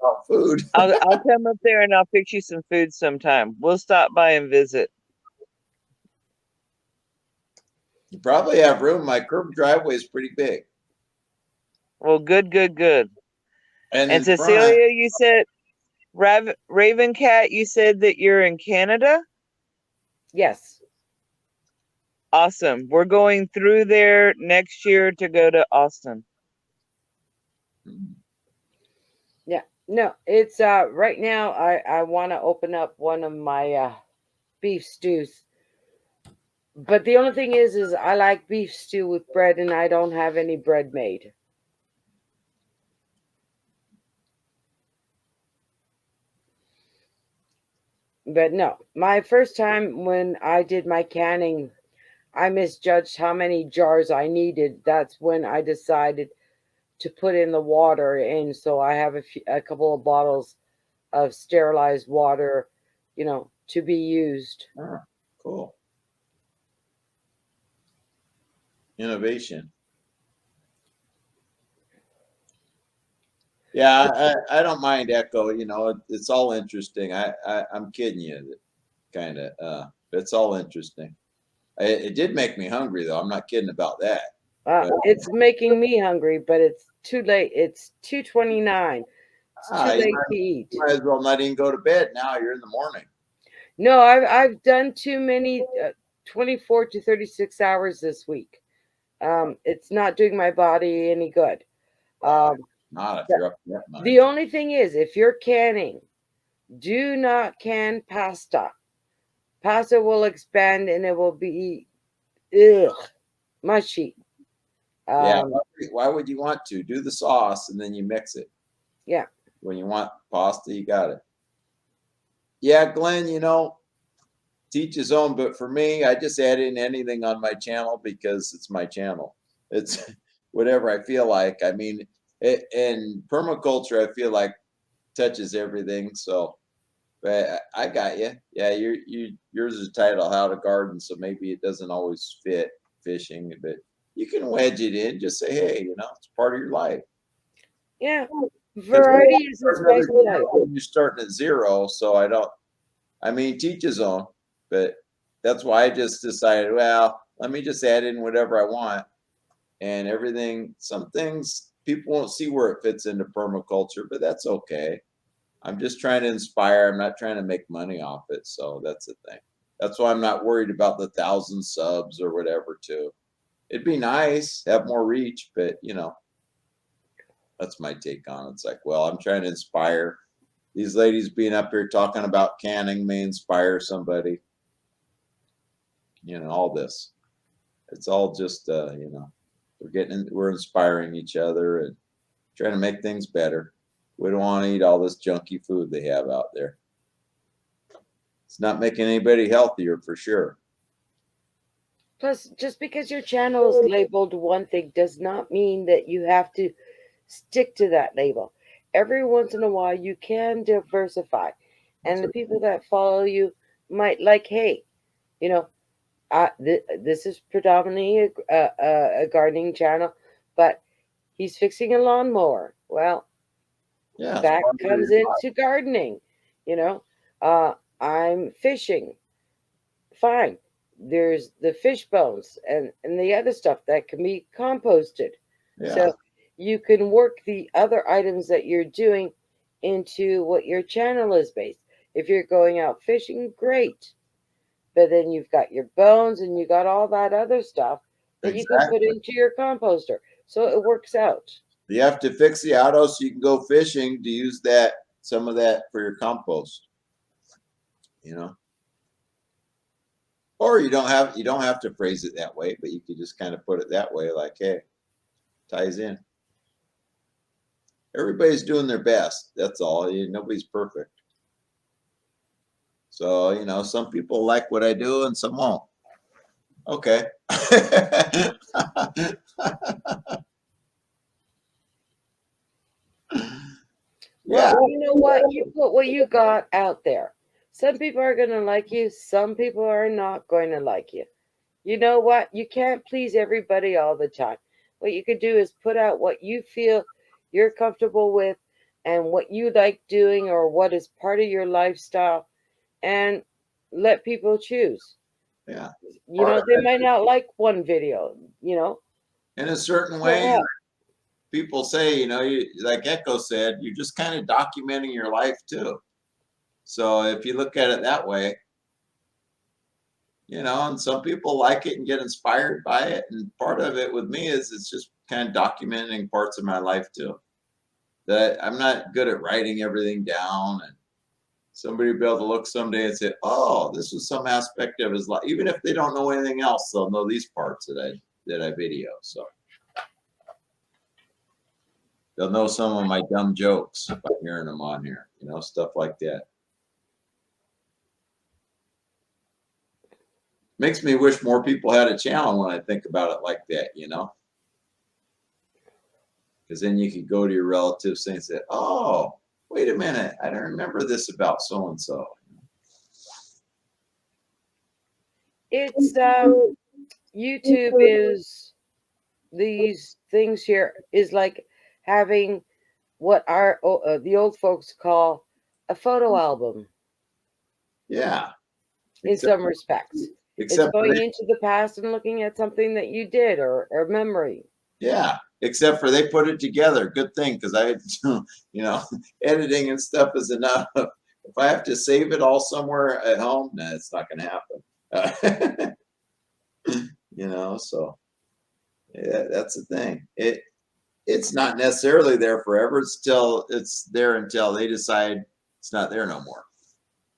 About food. I'll come up there and I'll fix you some food sometime. We'll stop by and visit. You probably have room. My curb driveway is pretty big. Well, good, good, good. And And in front, Cecilia, you said Raven Cat, you said that you're in Canada? Yes. Awesome. We're going through there next year to go to Austin. Yeah. No, it's right now I want to open up one of my beef stews. But the only thing is I like beef stew with bread and I don't have any bread made. But no, my first time when I did my canning, I misjudged how many jars I needed. That's when I decided to put in the water in. So I have a couple of bottles of sterilized water, to be used. oh, cool. Innovation. Yeah, I don't mind Echo. It's all interesting. I'm kidding you, kind of. It's all interesting. It did make me hungry, though. I'm not kidding about that. But It's making me hungry, but it's too late. It's 2:29. It's too you late to eat. might as well not even go to bed now. You're in the morning. No, I've done too many 24 to 36 hours this week. It's not doing my body any good. Um, Not if the, you're up that much. the only thing is, if you're canning, do not can pasta. Pasta will expand and it will be mushy. Yeah. Um, Why would you want to do the sauce and then you mix it? yeah. When you want pasta, you got it. Yeah, Glenn. Teach his own. But for me, I just add in anything on my channel because it's my channel. It's whatever I feel like. I mean, in permaculture, I feel like touches everything. So, but I got you. Yeah, yours is titled "How to Garden," so maybe it doesn't always fit fishing, but you can wedge it in. Just say, hey, it's part of your life. Yeah. Because Variety is the spice of life. you're starting at zero, so I don't. I mean, teach his own, but that's why I just decided, well, let me just add in whatever I want and everything. Some things people won't see where it fits into permaculture, but that's okay. I'm just trying to inspire. I'm not trying to make money off it. So that's the thing. That's why I'm not worried about the 1,000 subs or whatever, too. It'd be nice, have more reach, but that's my take on it. It's like, well, I'm trying to inspire these ladies being up here talking about canning may inspire somebody. You know, all this. It's all just, you know, we're inspiring each other and trying to make things better. We don't want to eat all this junky food they have out there. It's not making anybody healthier for sure. Plus, just because your channel is labeled one thing does not mean that you have to stick to that label. Every once in a while, you can diversify. And the people that follow you might like, hey, you know, this is predominantly a gardening channel, but he's fixing a lawnmower. Well, Yeah, that comes into gardening. You know, I'm fishing. Fine. There's the fish bones and the other stuff that can be composted. yeah, So you can work the other items that you're doing into what your channel is based. If you're going out fishing, great. But then you've got your bones and you got all that other stuff that you can put exactly. into your composter. So it works out. You have to fix the auto so you can go fishing to use that, some of that for your compost. You know, or you don't have to phrase it that way, but you could just kind of put it that way, like, hey, ties in. Everybody's doing their best. That's all. Nobody's perfect. So, you know, some people like what I do and some won't. Okay. Yeah. Well, you know what? You put what you got out there. Some people are going to like you, some people are not going to like you. You know what? You can't please everybody all the time. What you could do is put out what you feel you're comfortable with and what you like doing or what is part of your lifestyle and let people choose. Yeah. You know, they might not like one video, you know. In a certain way, people say, you know, like Echo said, you're just kind of documenting your life too. So if you look at it that way, you know, and some people like it and get inspired by it. And part of it with me is it's just kind of documenting parts of my life too. That I'm not good at writing everything down, and somebody will be able to look someday and say, oh, this was some aspect of his life. Even if they don't know anything else, they'll know these parts that I video. So they'll know some of my dumb jokes by hearing them on here, you know, stuff like that. Makes me wish more people had a channel when I think about it like that, you know. Because then you could go to your relatives and say, oh, wait a minute, I don't remember this about so and so. It's YouTube is these things here is like having what our the old folks call a photo album. Yeah. In some respects. It's going into the past and looking at something that you did or memory. Yeah, except for they put it together. Good thing, because I, you know, editing and stuff is enough. If I have to save it all somewhere at home, nah, it's not going to happen. You know, so yeah, that's the thing. It's not necessarily there forever. It's there until they decide it's not there no more.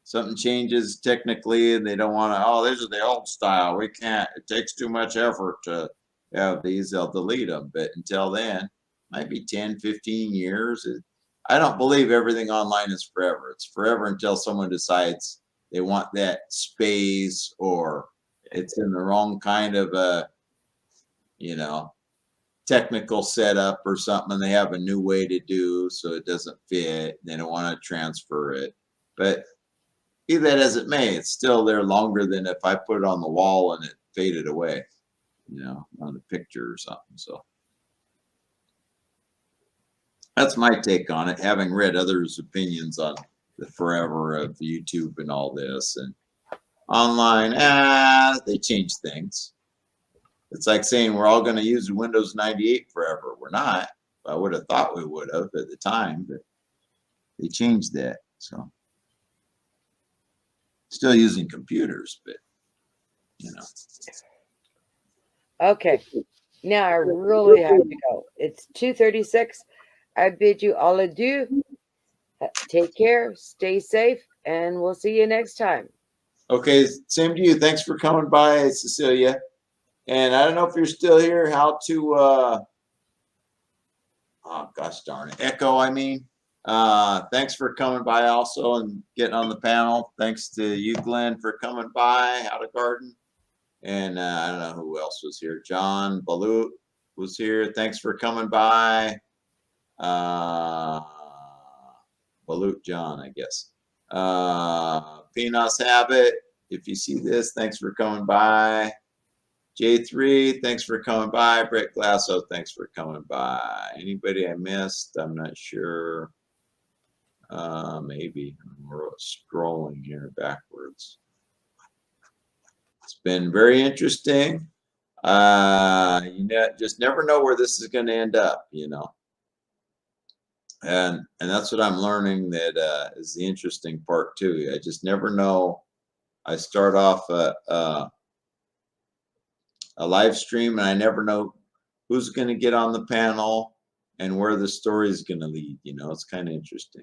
Something changes technically and they don't want to, oh, this is the old style. We can't, it takes too much effort to have these, they'll delete them. But until then, might be 10, 15 years. I don't believe everything online is forever. It's forever until someone decides they want that space or it's in the wrong kind of a, you know, technical setup or something and they have a new way to do so it doesn't fit. They don't want to transfer it. But be that as it may, it's still there longer than if I put it on the wall and it faded away, you know, on a picture or something. So that's my take on it, having read others' opinions on the forever of YouTube and all this and online. They change things. It's like saying we're all going to use Windows 98 forever. We're not. I would have thought we would have at the time, but they changed that. So still using computers, but you know. Okay. Now I really have to go. It's 2:36. I bid you all adieu. take care, stay safe, and we'll see you next time. Okay, same to you. Thanks for coming by, Cecilia. And I don't know if you're still here, how to, oh gosh darn it, Echo, I mean. Thanks for coming by also and getting on the panel. Thanks to you, Glenn, for coming by, How to Garden. And I don't know who else was here. John Balut was here. Thanks for coming by. Balut John, I guess. Pinos Habit, if you see this, thanks for coming by. J3, thanks for coming by. Brett Glasso, thanks for coming by. Anybody I missed? I'm not sure. Maybe. We're scrolling here backwards. It's been very interesting. Just never know where this is going to end up, you know. And that's what I'm learning, that is the interesting part too. I just never know. I start off a live stream and I never know who's going to get on the panel and where the story is going to lead. You know, it's kind of interesting.